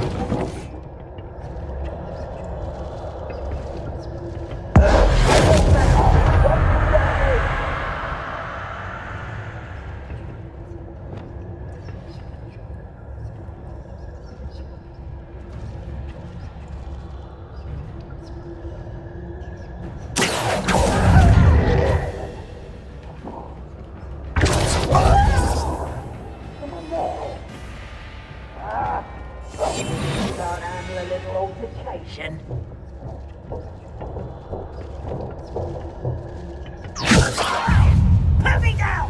Can't handle a little altercation. Put me down!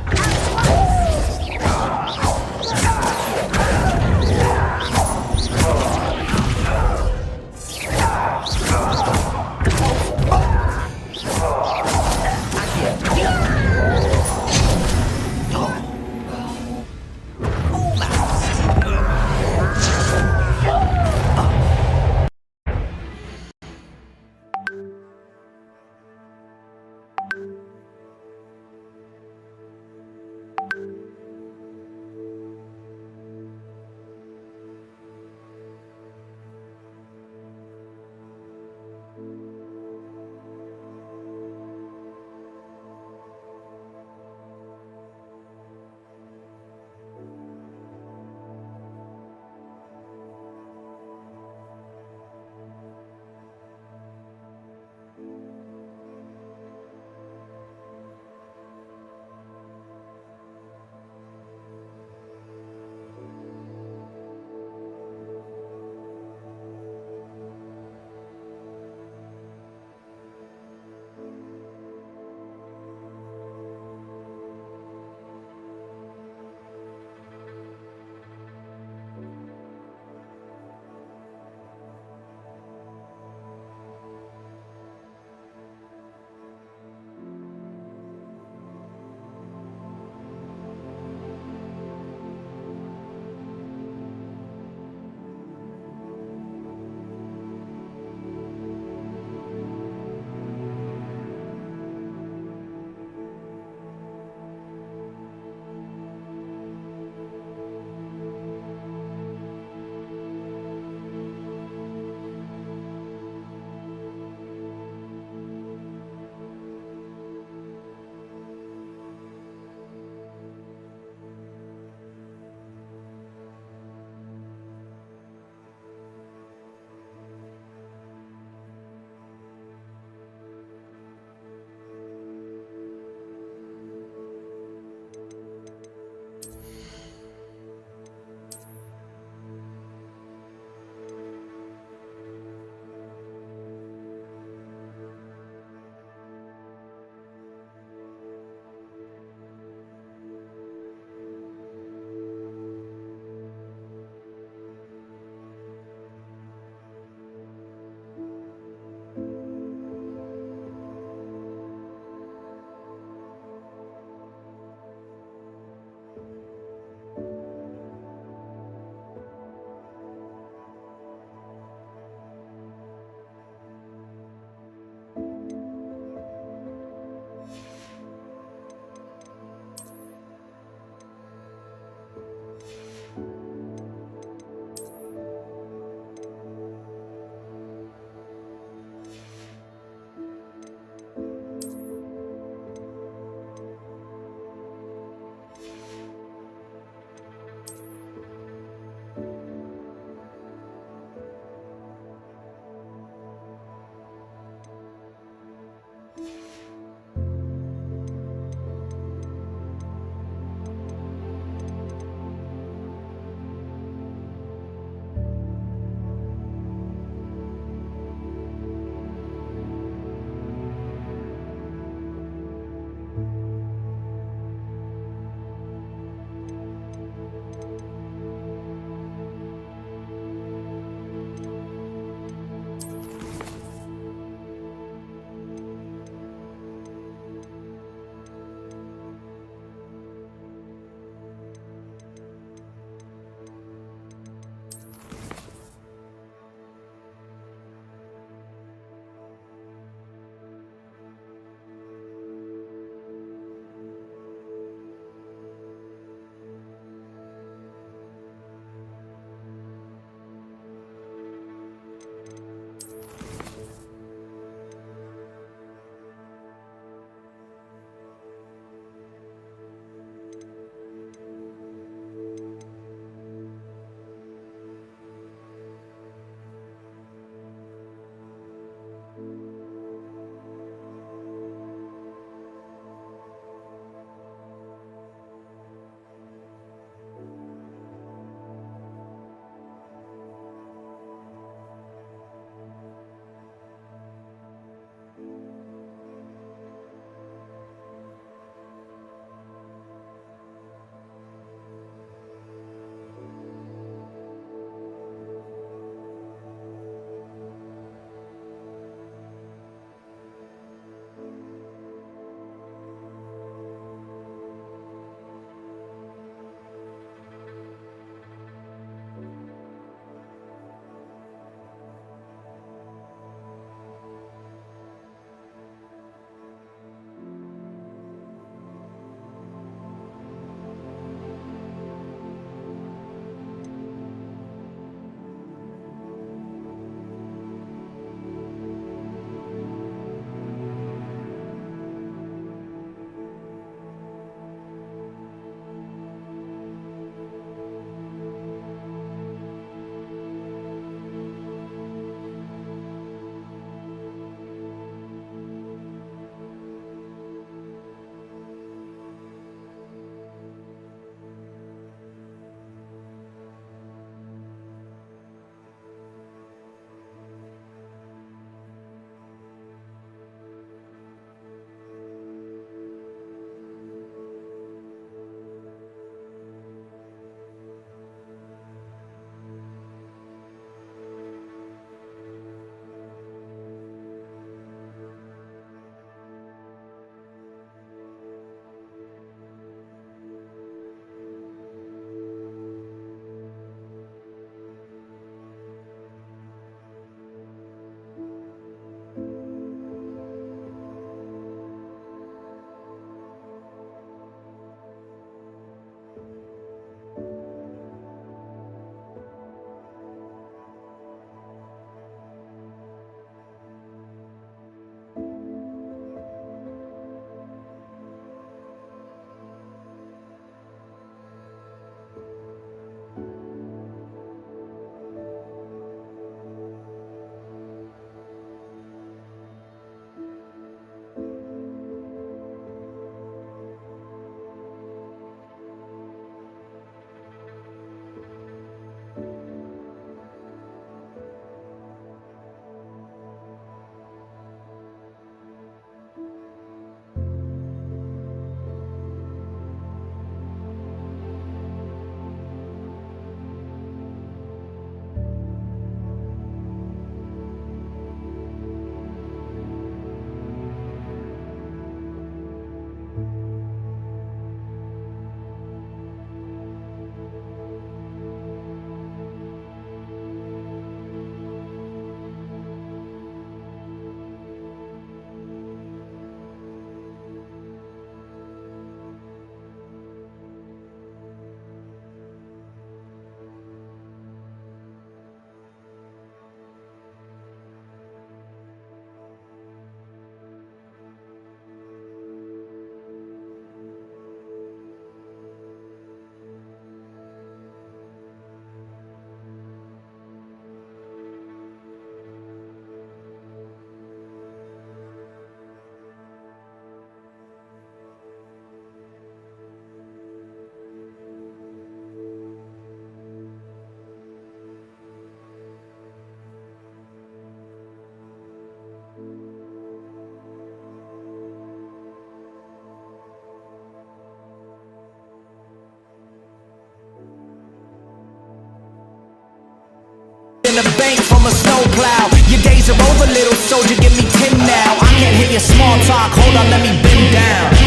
the bank from a snowplow. Your days are over, little soldier, give me 10 now. I can't hear your small talk, hold on, let me bend down.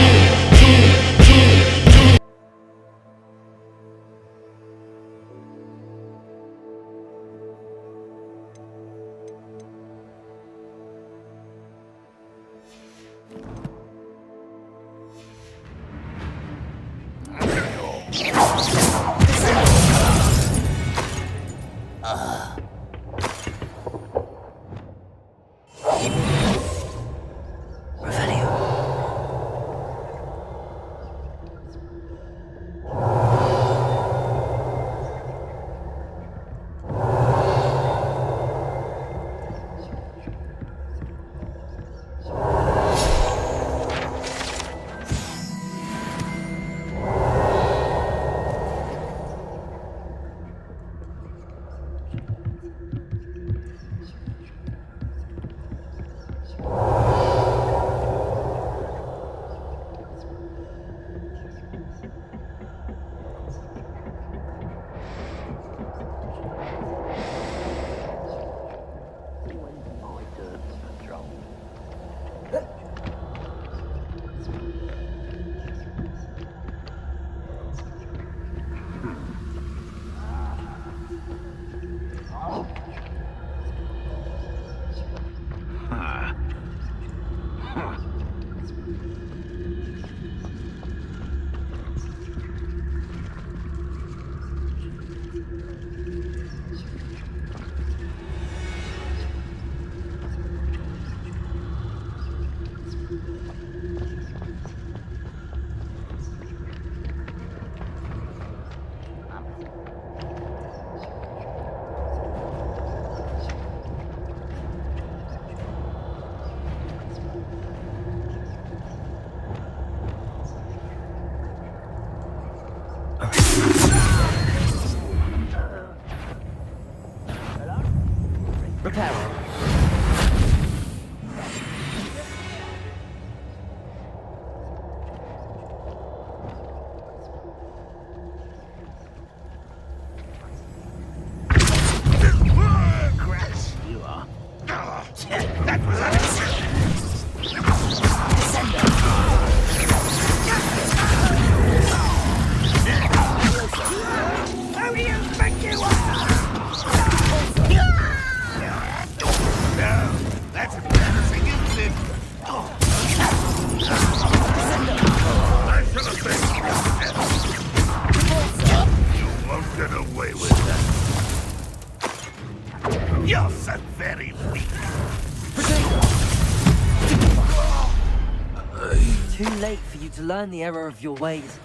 To learn the error of your ways.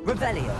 Revelio.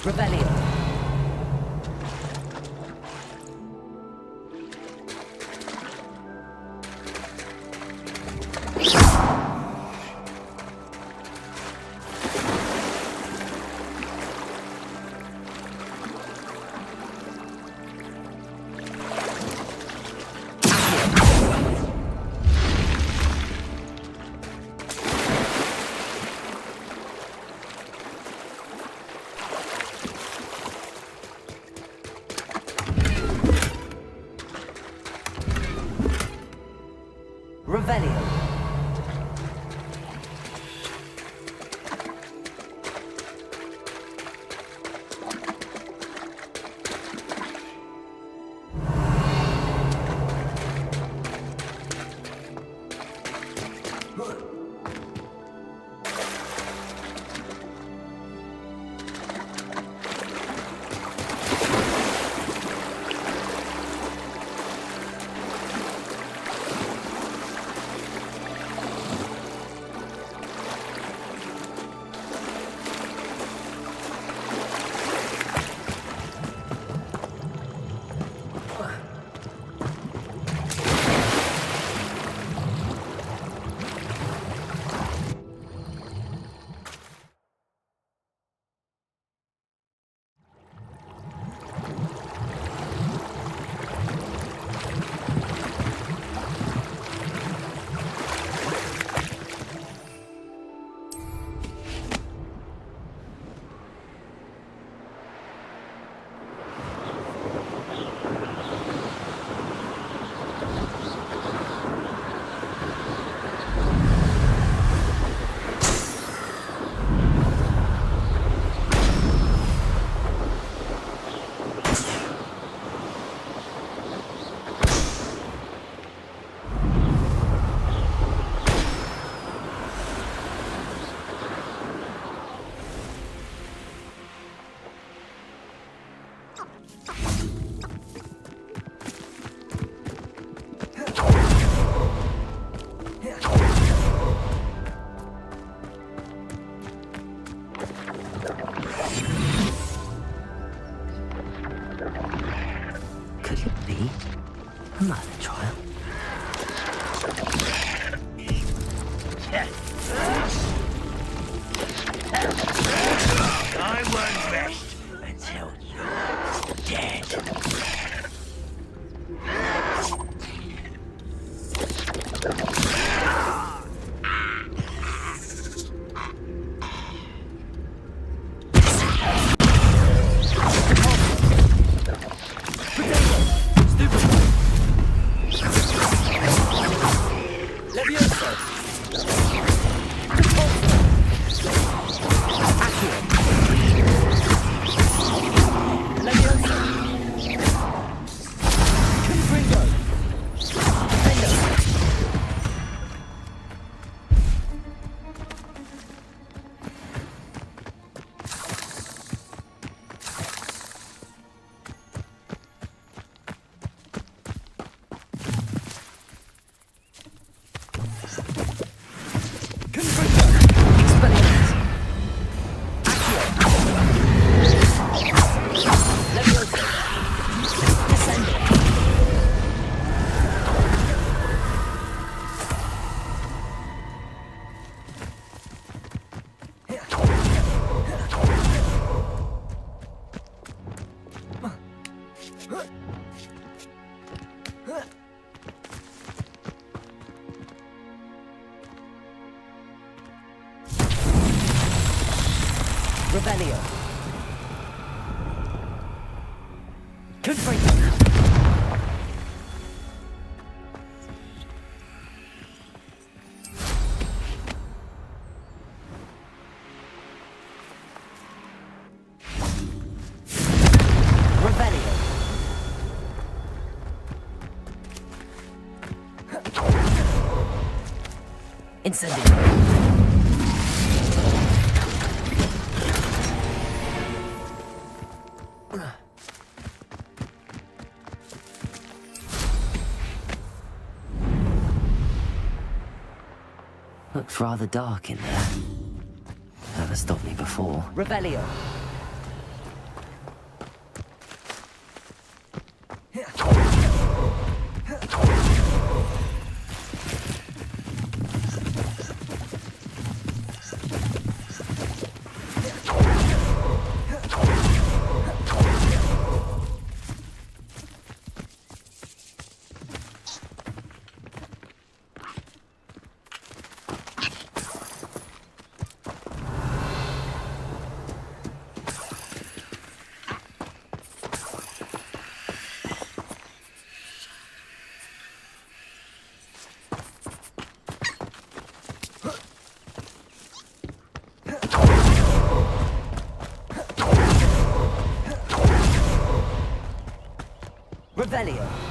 Revelio. Rebellion. Confringo. Rebellion. Incendio. Looks rather dark in there. Never stopped me before. Revelio. Revelio.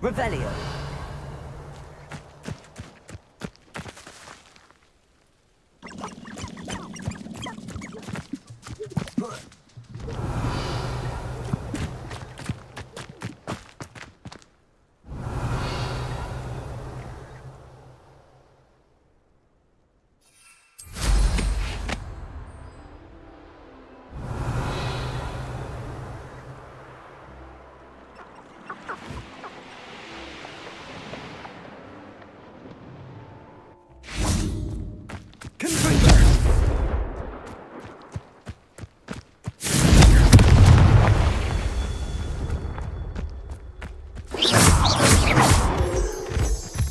Revelio.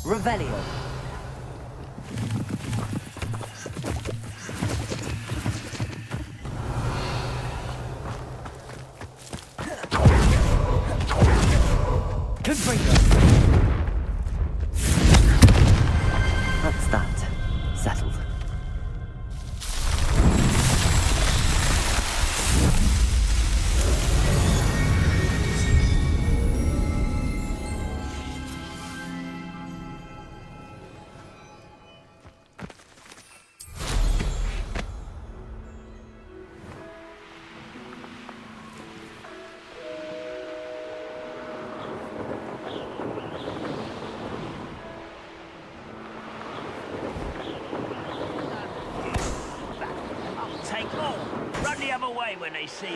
Revelio. That's that. Settled. Take more. Run the other way when they see me.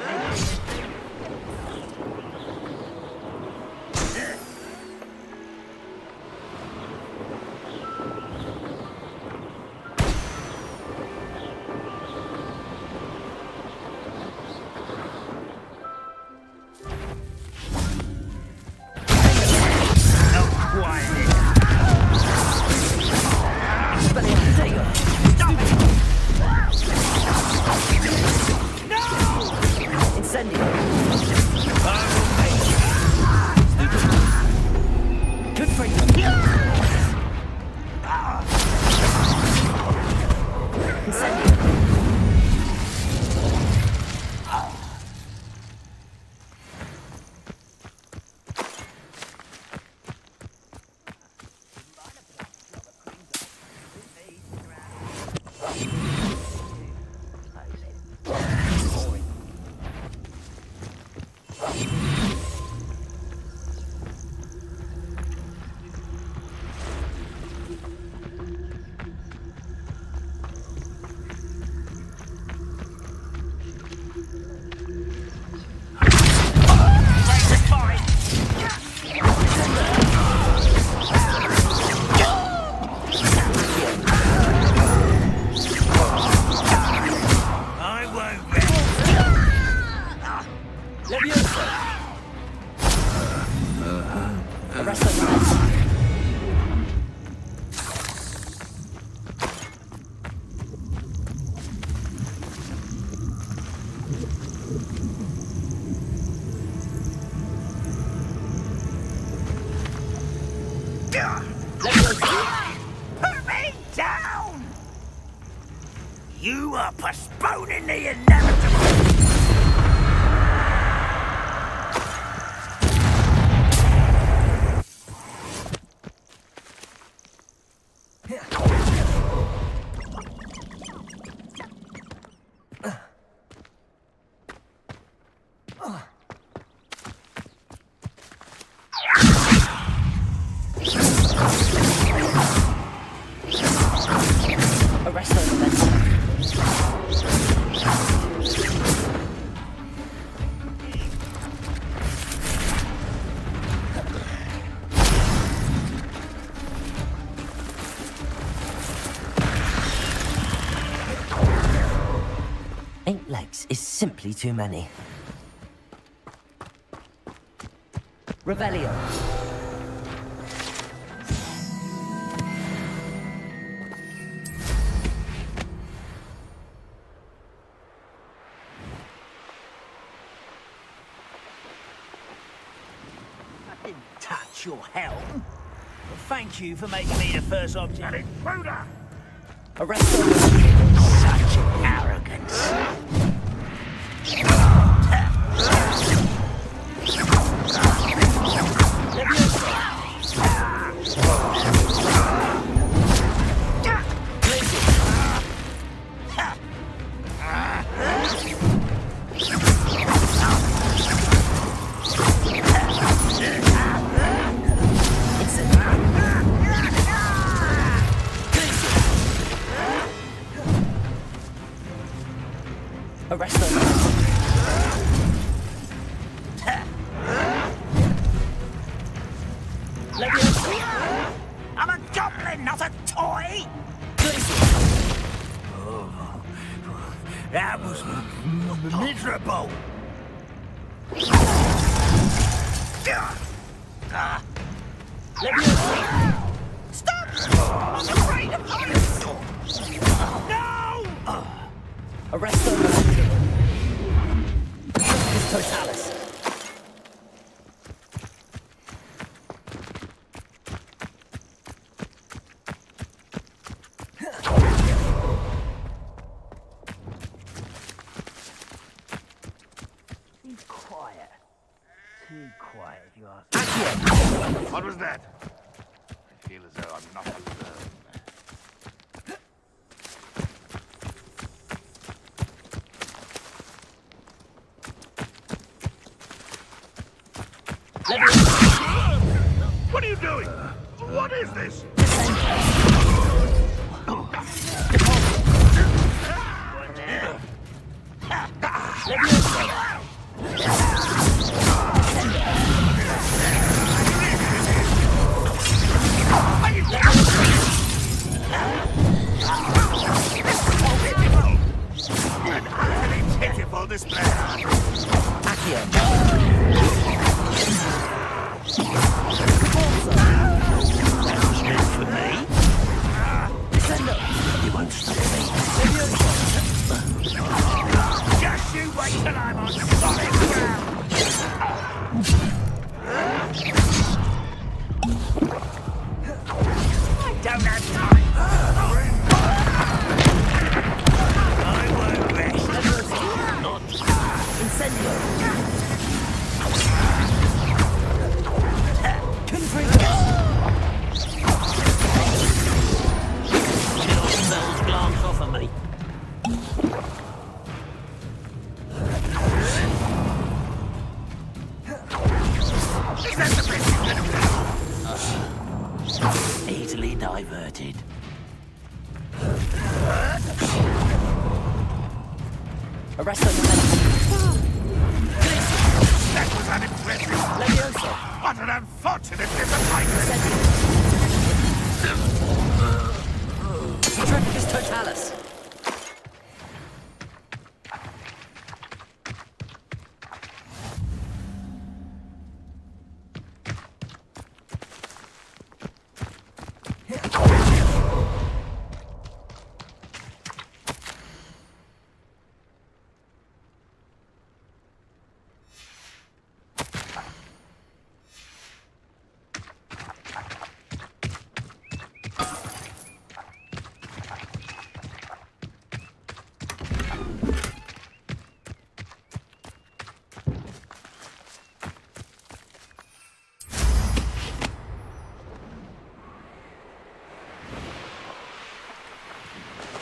Put me down! You are postponing the inevitable! Is simply too many. Revelio. I didn't touch your helm. Thank you for making me the first object. An intruder! Arrest them. Such arrogance. Arrest them. I'm a goblin, not a toy! Oh, that was miserable. Stop! I'm afraid of heights! No! Arrest them. Totalis. Be quiet. Too quiet, if you ask. What was that? I feel as though I'm not alone. What are you doing? What is this? An utterly pitiful display. For me? You won't stop me. Just you wait till I'm on solid ground. I don't have time. I won't rest. Not. Incendio. Glance off of me. Easily diverted. Arrest them. That was unimpressive. Leviosa. What an unfortunate disappointment. Triplicus Totalis.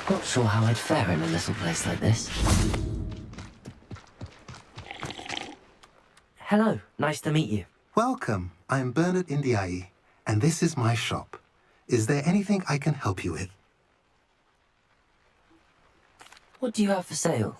Not sure how I'd fare in a little place like this. Hello, nice to meet you. Welcome. I'm Bernard Indiai, and this is my shop. Is there anything I can help you with? What do you have for sale?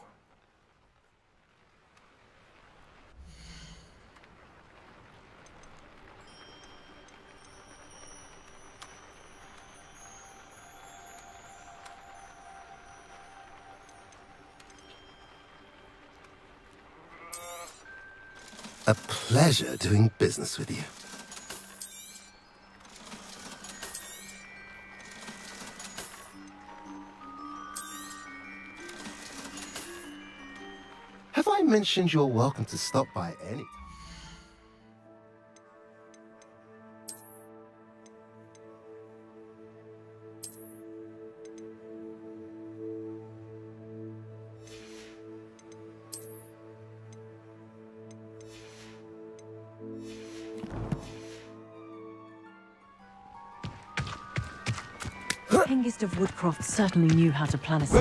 A pleasure doing business with you. Have I mentioned you're welcome to stop by any time? Hengist of Woodcroft certainly knew how to plan a Be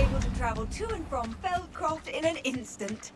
able to travel to and from Feldcroft in an instant.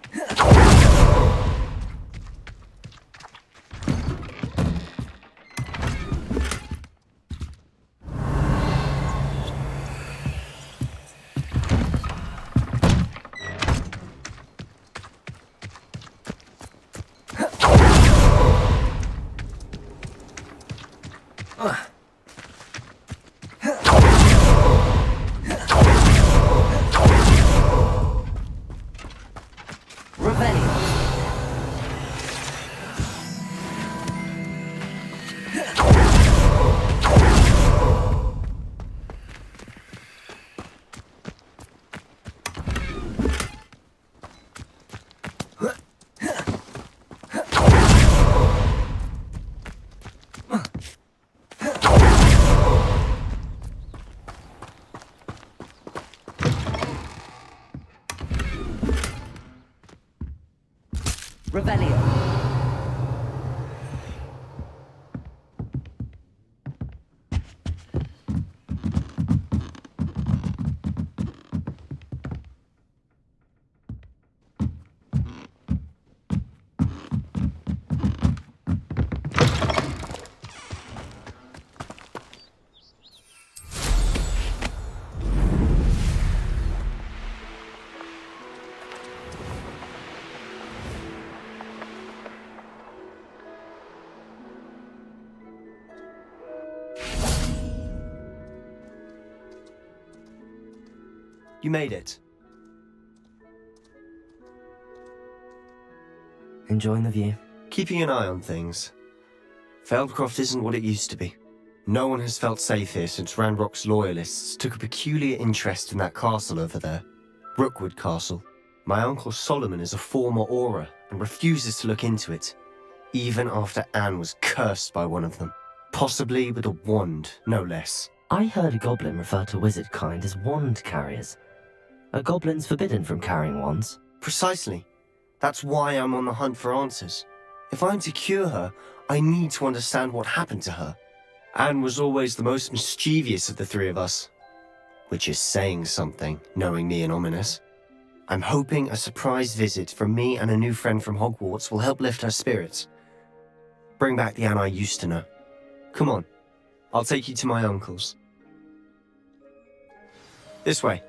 Revelio. You made it. Enjoying the view? Keeping an eye on things. Feldcroft isn't what it used to be. No one has felt safe here since Ranrock's loyalists took a peculiar interest in that castle over there. Rookwood Castle. My uncle Solomon is a former Auror and refuses to look into it, even after Anne was cursed by one of them. Possibly with a wand, no less. I heard a goblin refer to wizard kind as wand carriers. Are goblins forbidden from carrying wands? Precisely. That's why I'm on the hunt for answers. If I'm to cure her, I need to understand what happened to her. Anne was always the most mischievous of the three of us. Which is saying something, knowing me and Ominous. I'm hoping a surprise visit from me and a new friend from Hogwarts will help lift her spirits. Bring back the Anne I used to know. Come on, I'll take you to my uncle's. This way.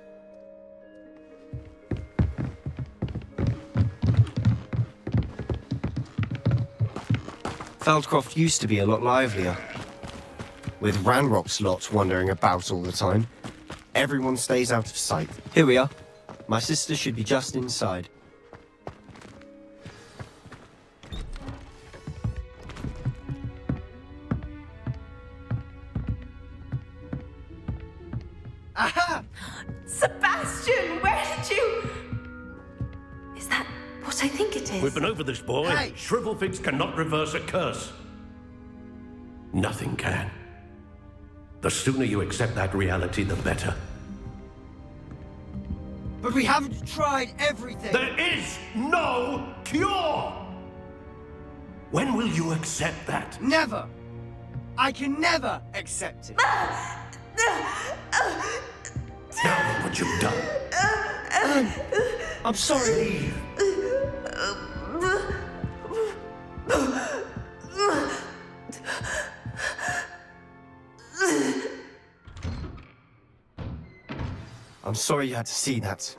Feldcroft used to be a lot livelier. With Ranrock's lot wandering about all the time, everyone stays out of sight. Here we are. My sister should be just inside. Aha! Sebastian, where did you... Is that what I think it is? We've been over this, boy. Hey! Shrivelfigs cannot reverse a curse. Nothing can. The sooner you accept that reality, the better. But we haven't tried everything. There is no cure! When will you accept that? Never. I can never accept it. Now look what you've done. I'm sorry. I'm sorry you had to see that.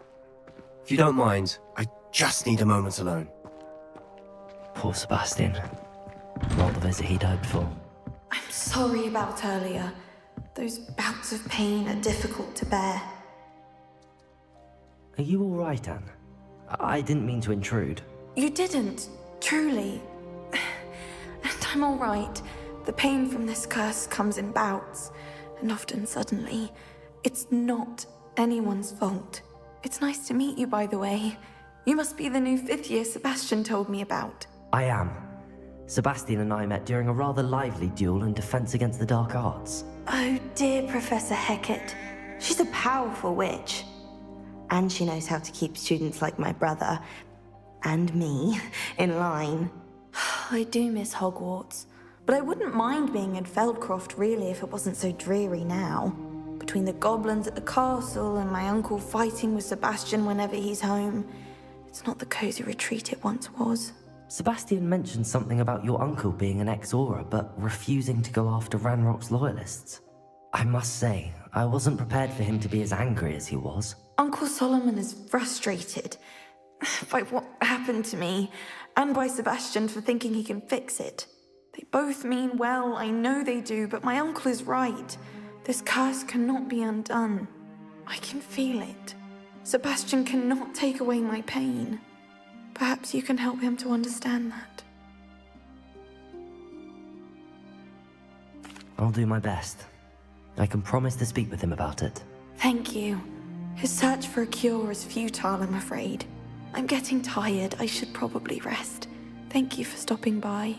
If you don't mind, I just need a moment alone. Poor Sebastian. Not the visit he'd hoped for. I'm sorry about earlier. Those bouts of pain are difficult to bear. Are you all right, Anne? I didn't mean to intrude. You didn't, truly. And I'm all right. The pain from this curse comes in bouts, and often suddenly. It's not anyone's fault. It's nice to meet you, by the way. You must be the new 5th year Sebastian told me about. I am. Sebastian and I met during a rather lively duel in defense against the dark arts. Oh dear, Professor Hecat. She's a powerful witch. And she knows how to keep students like my brother, and me, in line. I do miss Hogwarts, but I wouldn't mind being in Feldcroft really if it wasn't so dreary now. Between the goblins at the castle and my uncle fighting with Sebastian whenever he's home, it's not the cozy retreat it once was. Sebastian mentioned something about your uncle being an ex-Auror, but refusing to go after Ranrock's loyalists. I must say, I wasn't prepared for him to be as angry as he was. Uncle Solomon is frustrated by what happened to me, and by Sebastian for thinking he can fix it. They both mean well, I know they do, but my uncle is right. This curse cannot be undone. I can feel it. Sebastian cannot take away my pain. Perhaps you can help him to understand that. I'll do my best. I can promise to speak with him about it. Thank you. His search for a cure is futile, I'm afraid. I'm getting tired. I should probably rest. Thank you for stopping by.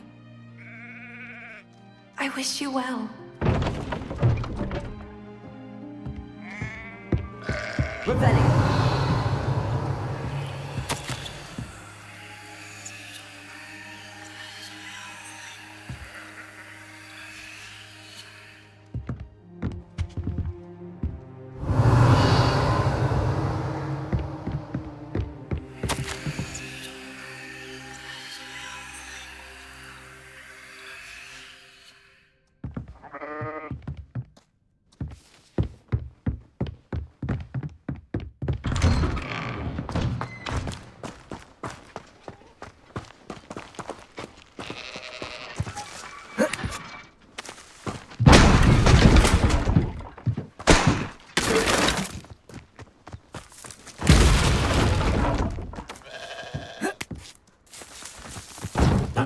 I wish you well. Revelli!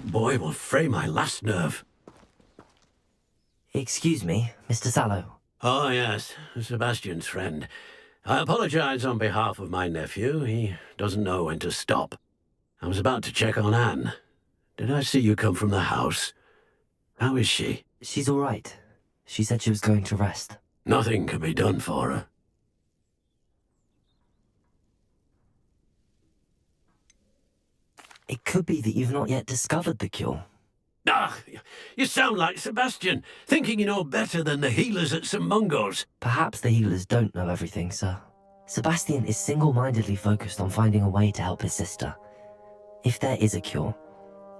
Boy will fray my last nerve. Excuse me, Mr. Sallow. Oh, yes, Sebastian's friend. I apologize on behalf of my nephew. He doesn't know when to stop. I was about to check on Anne. Did I see you come from the house? How is she? She's all right. She said she was going to rest. Nothing can be done for her. It could be that you've not yet discovered the cure. Ah, you sound like Sebastian, thinking you know better than the healers at St. Mungo's. Perhaps the healers don't know everything, sir. Sebastian is single-mindedly focused on finding a way to help his sister. If there is a cure,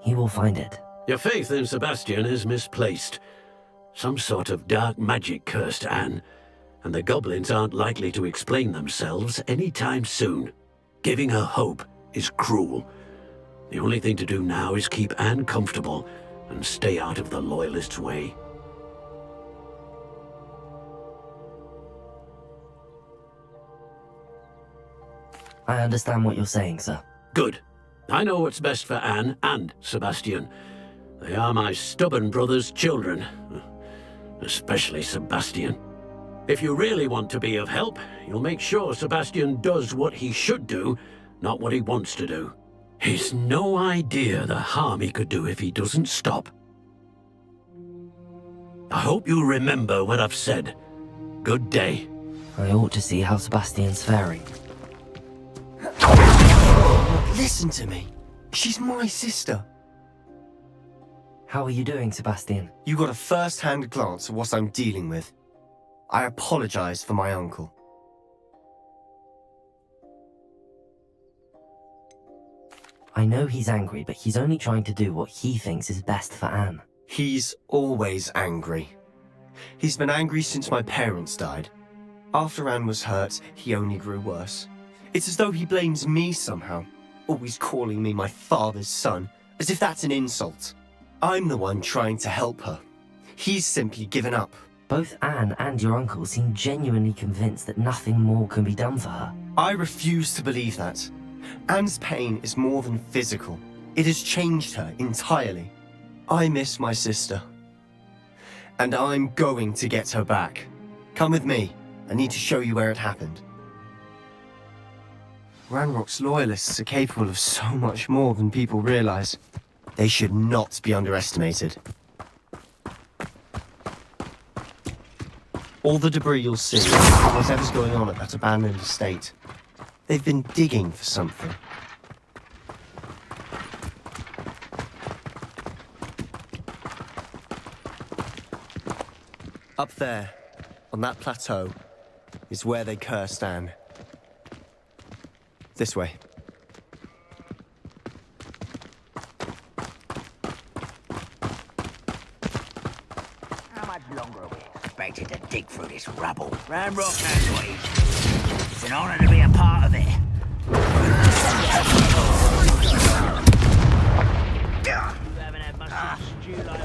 he will find it. Your faith in Sebastian is misplaced. Some sort of dark magic cursed Anne, and the goblins aren't likely to explain themselves anytime soon. Giving her hope is cruel. The only thing to do now is keep Anne comfortable and stay out of the Loyalists' way. I understand what you're saying, sir. Good. I know what's best for Anne and Sebastian. They are my stubborn brother's children. Especially Sebastian. If you really want to be of help, you'll make sure Sebastian does what he should do, not what he wants to do. He's no idea the harm he could do if he doesn't stop. I hope you remember what I've said. Good day. I ought to see how Sebastian's faring. Listen to me. She's my sister. How are you doing, Sebastian? You got a first-hand glance at what I'm dealing with. I apologize for my uncle. I know he's angry, but he's only trying to do what he thinks is best for Anne. He's always angry. He's been angry since my parents died. After Anne was hurt, he only grew worse. It's as though he blames me somehow, always calling me my father's son, as if that's an insult. I'm the one trying to help her. He's simply given up. Both Anne and your uncle seem genuinely convinced that nothing more can be done for her. I refuse to believe that. Anne's pain is more than physical. It has changed her entirely. I miss my sister. And I'm going to get her back. Come with me. I need to show you where it happened. Ranrock's loyalists are capable of so much more than people realize. They should not be underestimated. All the debris you'll see is whatever's going on at that abandoned estate. They've been digging for something. Up there, on that plateau, is where they cursed Anne. This way. How much longer are we expected to dig through this rubble? Ranrock knows what he's doing. It's an honor to be a part of it. You haven't had much stew like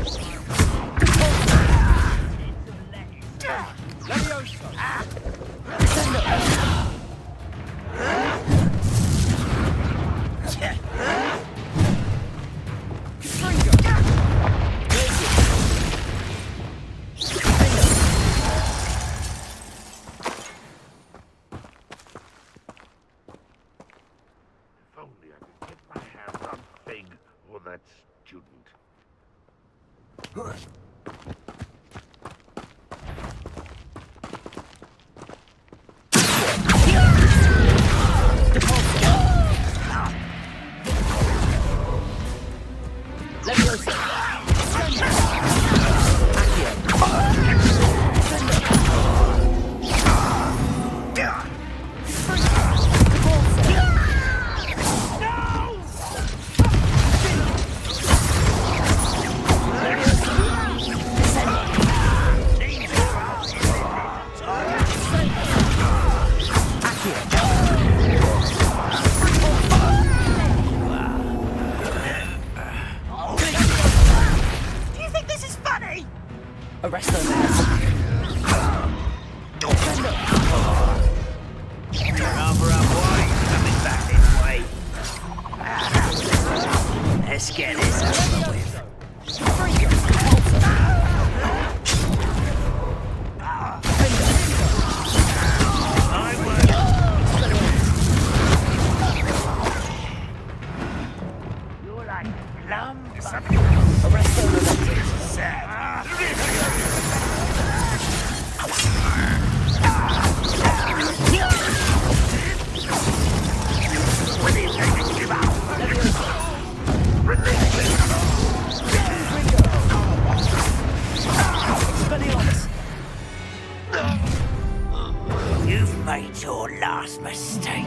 You've made your last mistake.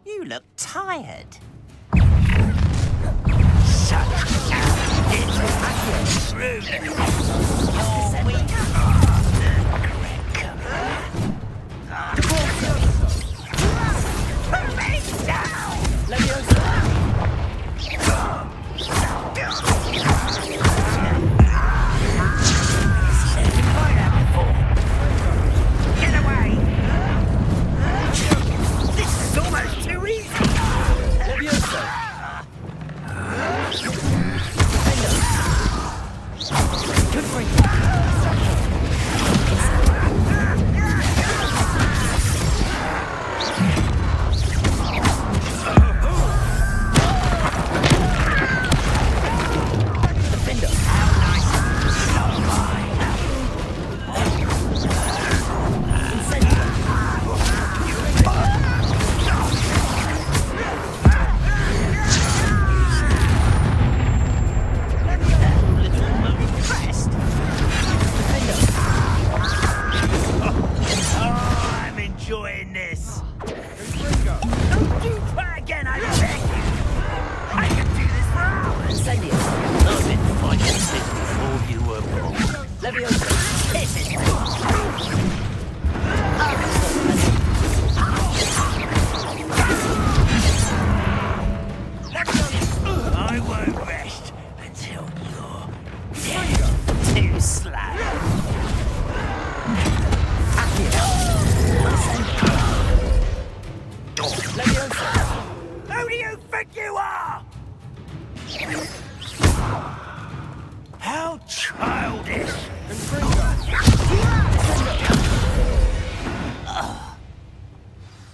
You look tired.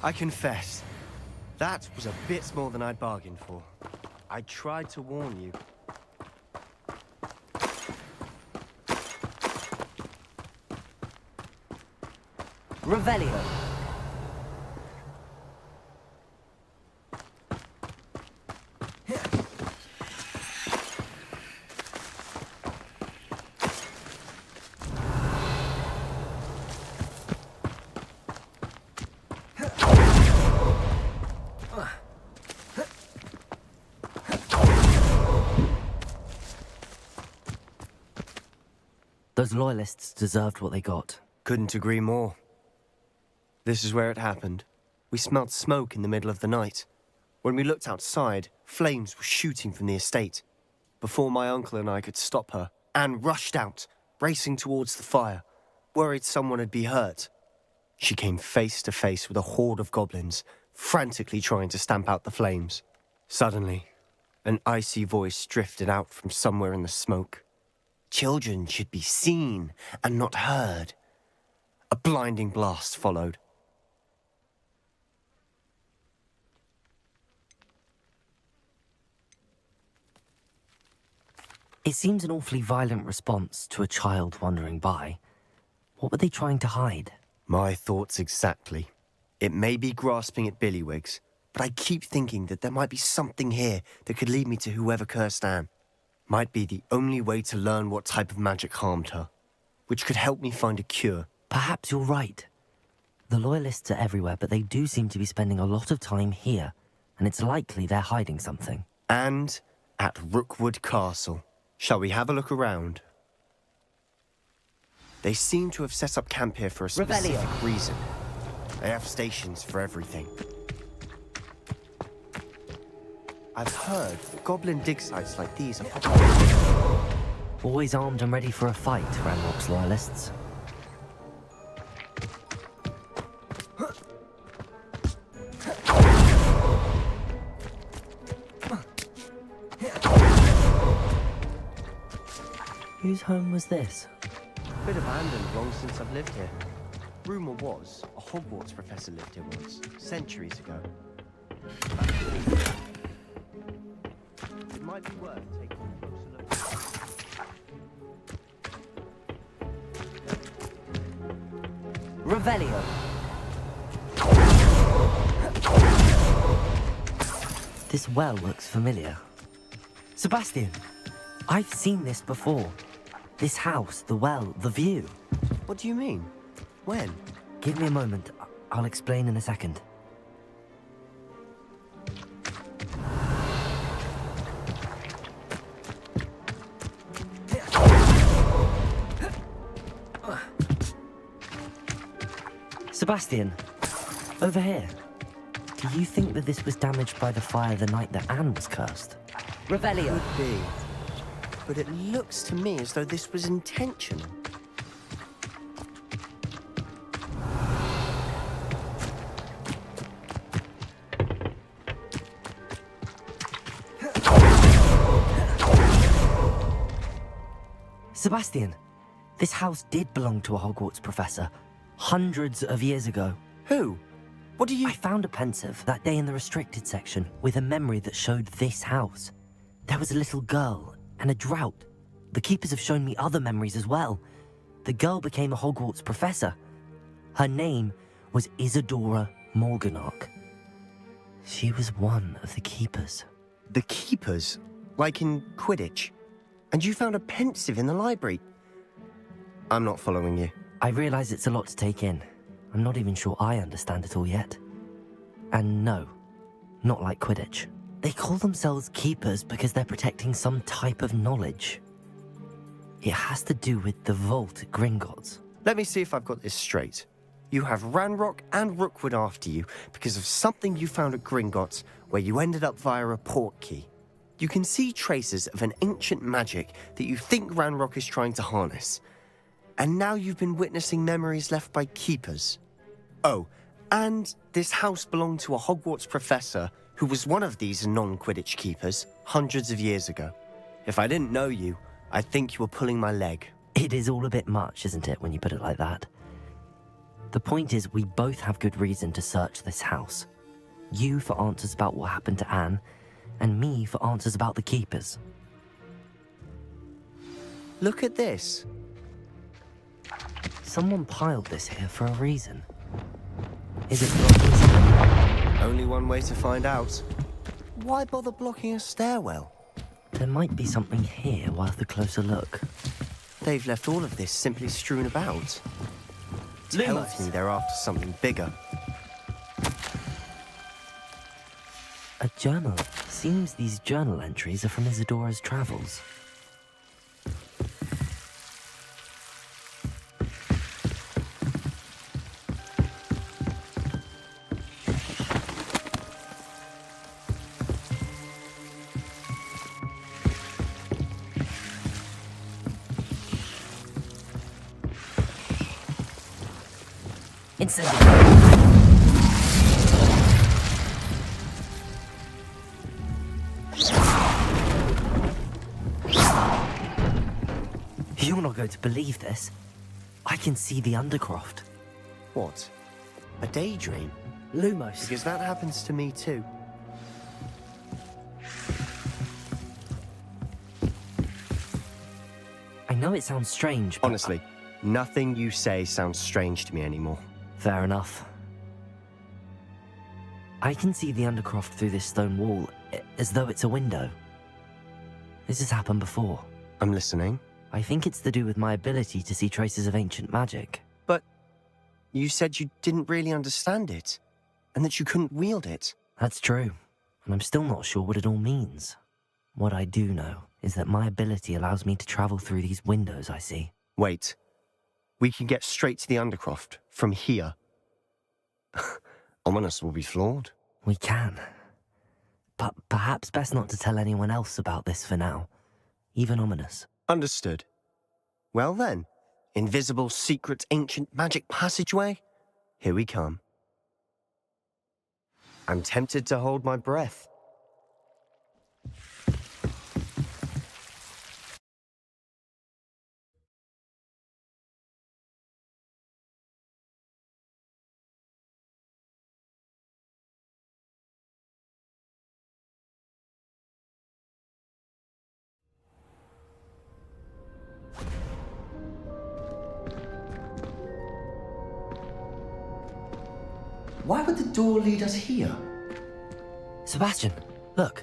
I confess, that was a bit more than I'd bargained for. I tried to warn you. Revelio. Those loyalists deserved what they got. Couldn't agree more. This is where it happened. We smelled smoke in the middle of the night. When we looked outside, flames were shooting from the estate. Before my uncle and I could stop her, Anne rushed out, racing towards the fire, worried someone had been hurt. She came face to face with a horde of goblins, frantically trying to stamp out the flames. Suddenly, an icy voice drifted out from somewhere in the smoke. Children should be seen and not heard. A blinding blast followed. It seems an awfully violent response to a child wandering by. What were they trying to hide? My thoughts exactly. It may be grasping at billywhigs, but I keep thinking that there might be something here that could lead me to whoever cursed Anne. Might be the only way to learn what type of magic harmed her, which could help me find a cure. Perhaps you're right. The loyalists are everywhere, but they do seem to be spending a lot of time here, and it's likely they're hiding something. And at Rookwood Castle. Shall we have a look around? They seem to have set up camp here for a specific reason. They have stations for everything. I've heard that goblin dig sites like these are popular. Always armed and ready for a fight, Ranrock's loyalists. Whose home was this? Bit abandoned long since I've lived here. Rumour was, a Hogwarts professor lived here once, centuries ago. It might be worth taking a closer look. Revelio. This well looks familiar. Sebastian, I've seen this before. This house, the well, the view. What do you mean? When? Give me a moment. I'll explain in a second. Sebastian, over here. Do you think that this was damaged by the fire the night that Anne was cursed? Revelio. Could be. But it looks to me as though this was intentional. Sebastian, this house did belong to a Hogwarts professor, hundreds of years ago. Who? What do you... I found a pensive that day in the restricted section with a memory that showed this house. There was a little girl and a drought. The keepers have shown me other memories as well. The girl became a Hogwarts professor. Her name was Isadora Morganach. She was one of the keepers. The keepers? Like in Quidditch? And you found a pensive in the library? I'm not following you. I realize it's a lot to take in. I'm not even sure I understand it all yet. And no, not like Quidditch. They call themselves keepers because they're protecting some type of knowledge. It has to do with the vault at Gringotts. Let me see if I've got this straight. You have Ranrock and Rookwood after you because of something you found at Gringotts where you ended up via a portkey. You can see traces of an ancient magic that you think Ranrock is trying to harness. And now you've been witnessing memories left by keepers. Oh, and this house belonged to a Hogwarts professor who was one of these non-Quidditch keepers hundreds of years ago. If I didn't know you, I'd think you were pulling my leg. It is all a bit much, isn't it, when you put it like that? The point is, we both have good reason to search this house. You for answers about what happened to Anne, and me for answers about the keepers. Look at this. Someone piled this here for a reason. Is it blocking something? Only one way to find out. Why bother blocking a stairwell? There might be something here worth a closer look. They've left all of this simply strewn about. Tells me they're after something bigger. A journal. Seems these journal entries are from Isadora's travels. Incendiary! You're not going to believe this. I can see the Undercroft. What? A daydream? Lumos. Because that happens to me too. I know it sounds strange, but... Honestly, nothing you say sounds strange to me anymore. Fair enough. I can see the Undercroft through this stone wall, as though it's a window. This has happened before. I'm listening. I think it's to do with my ability to see traces of ancient magic. But you said you didn't really understand it, and that you couldn't wield it. That's true, and I'm still not sure what it all means. What I do know is that my ability allows me to travel through these windows I see. Wait. We can get straight to the Undercroft from here. Ominous will be floored. We can. But perhaps best not to tell anyone else about this for now. Even Ominous. Understood. Well then, invisible, secret, ancient magic passageway? Here we come. I'm tempted to hold my breath. Why would the door lead us here? Sebastian, look.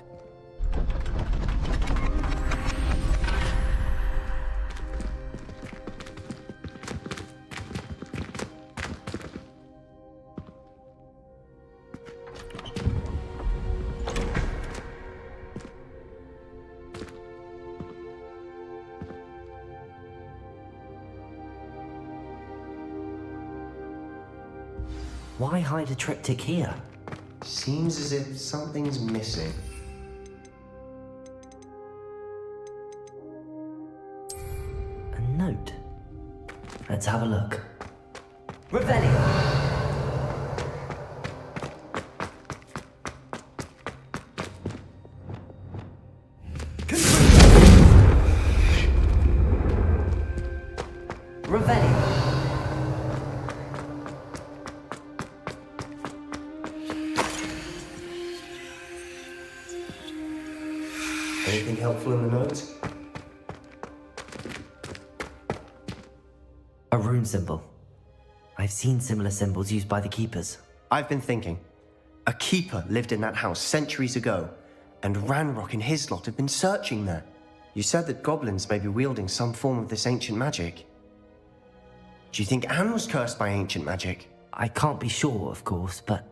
Why hide a triptych here? Seems as if something's missing. A note. Let's have a look. Revelio! Anything helpful in the notes? A rune symbol. I've seen similar symbols used by the keepers. I've been thinking. A keeper lived in that house centuries ago, and Ranrock and his lot have been searching there. You said that goblins may be wielding some form of this ancient magic. Do you think Anne was cursed by ancient magic? I can't be sure, of course, but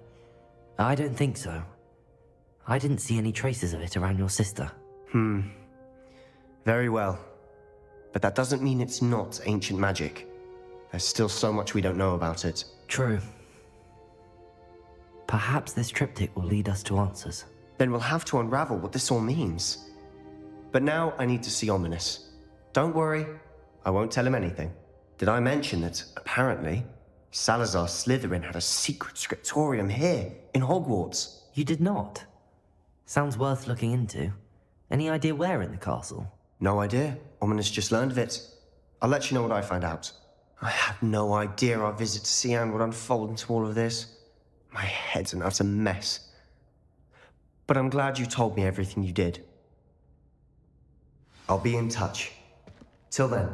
I don't think so. I didn't see any traces of it around your sister. Very well. But that doesn't mean it's not ancient magic. There's still so much we don't know about it. True. Perhaps this triptych will lead us to answers. Then we'll have to unravel what this all means. But now I need to see Ominous. Don't worry, I won't tell him anything. Did I mention that, apparently, Salazar Slytherin had a secret scriptorium here, in Hogwarts? You did not? Sounds worth looking into. Any idea where in the castle? No idea. Ominous just learned of it. I'll let you know what I find out. I had no idea our visit to Sian would unfold into all of this. My head's an utter mess. But I'm glad you told me everything you did. I'll be in touch. Till then.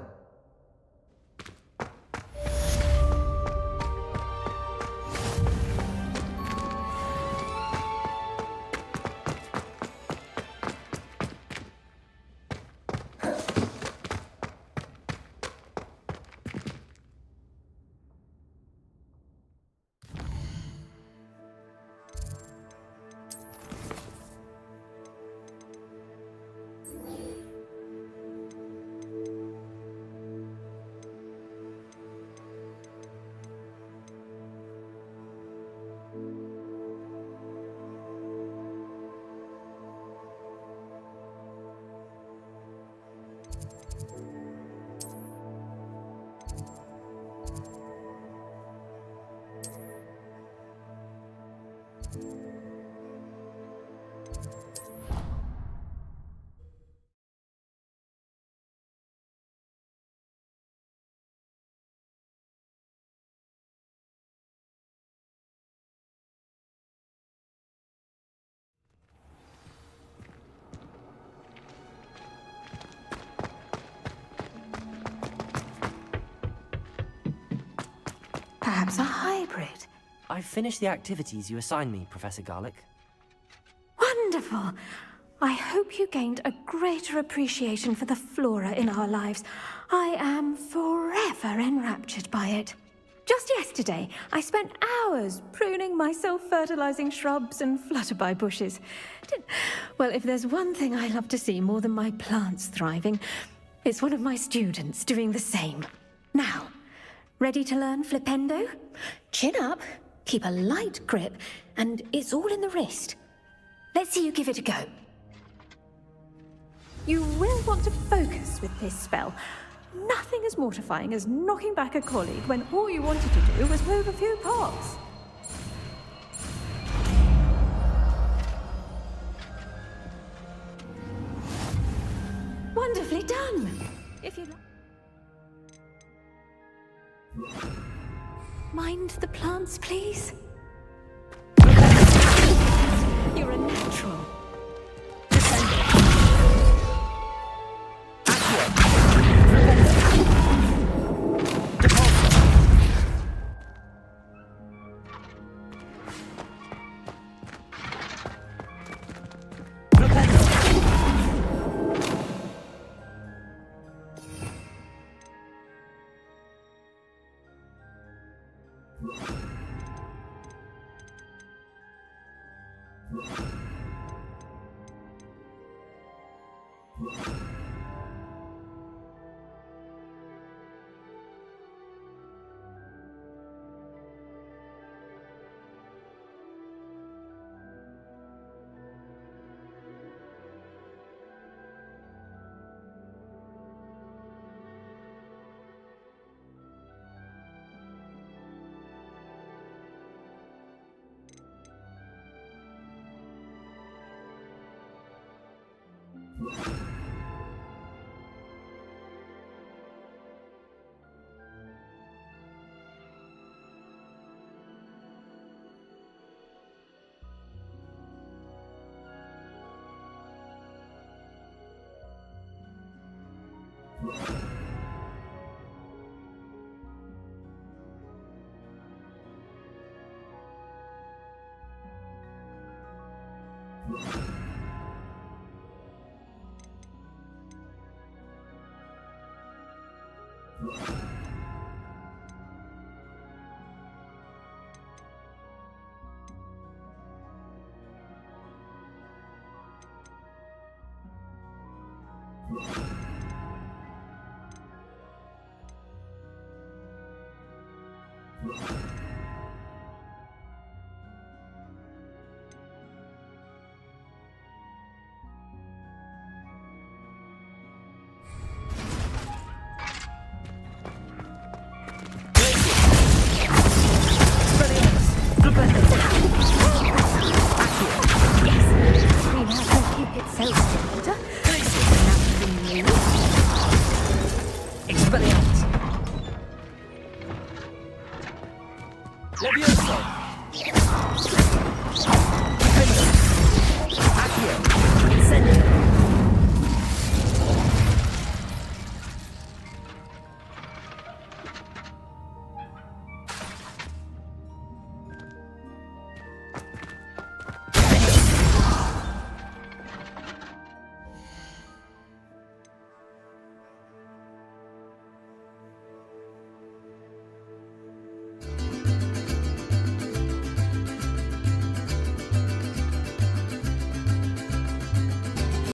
Perhaps a hybrid. I've finished the activities you assigned me, Professor Garlick. Wonderful. I hope you gained a greater appreciation for the flora in our lives. I am forever enraptured by it. Just yesterday, I spent hours pruning my self-fertilizing shrubs and flutterby bushes. Well, if there's one thing I love to see more than my plants thriving, it's one of my students doing the same. Now, ready to learn flipendo? Chin up, keep a light grip, and it's all in the wrist. Let's see you give it a go. You will want to focus with this spell. Nothing as mortifying as knocking back a colleague when all you wanted to do was move a few pots. Wonderfully done. If you mind the plants, please. You're a natural. you